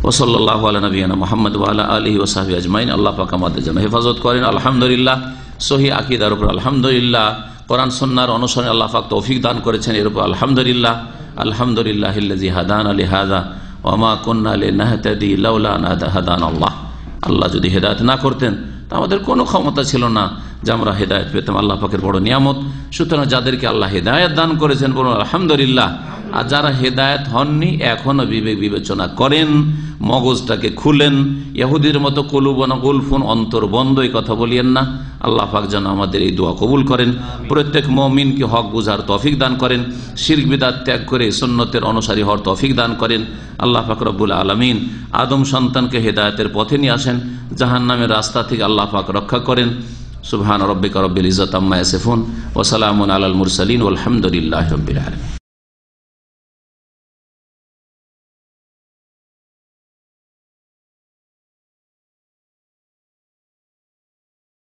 ওয়াসাল্লাল্লাহু আলা নবিয়িনা মুহাম্মদ ওয়া আলা আলিহি ওয়া সাহবিহি আজমাইন। আল্লাহ পাক আমাদের জন্য হেফাজত করেন। আলহামদুলিল্লাহ, সহি আকীদার উপর আলহামদুলিল্লাহ, কোরআন সুন্নাহর অনুসরণে আল্লাহ পাক তৌফিক দান করেছেন, এর উপর আলহামদুলিল্লাহ। আলহামদুলিল্লাহিল্লাযী হাদানা লিহাযা ওয়া মা কুন্না লিনাহতাদি লাউলা আন হাদানাল্লাহ। আল্লাহ যদি হেদায়েত না করতেন তা আমাদের কোনো ক্ষমতা ছিল না যে আমরা হেদায়েত পেতাম। আল্লাহ পাকের বড় নিয়ামত। সুতরাং যাদেরকে আল্লাহ হেদায়েত দান করেছেন বলুন আলহামদুলিল্লাহ। আর যারা হেদায়েত হননি এখনো বিবেক বিবেচনা করেন, মগজটাকে খুলেন। ইহুদির মতো কুলুবনা গুলফুন, অন্তর বন্ধ, এই কথা বলিয়েন না। আল্লাহ পাক যেন আমাদের এই দোয়া কবুল করেন, প্রত্যেক মুমিনকে হক বুঝার তৌফিক দান করেন, শিরক বিদআত ত্যাগ করে সুন্নতের অনুসারী হওয়ার তৌফিক দান করেন। আল্লাহ পাক রব্বুল আলামিন আদম সন্তানকে হেদায়েতের পথে নিয়ে আসেন, জাহান্নামের রাস্তা থেকে আল্লাহ পাক রক্ষা করেন। সুবহান রাব্বিকা রব্বিল ইজ্জাতি আম্মা ইয়াসিফুন ওয়া সালামুন আলাল মুরসালিন ওয়ালহামদুলিল্লাহি রাব্বিল আলামিন।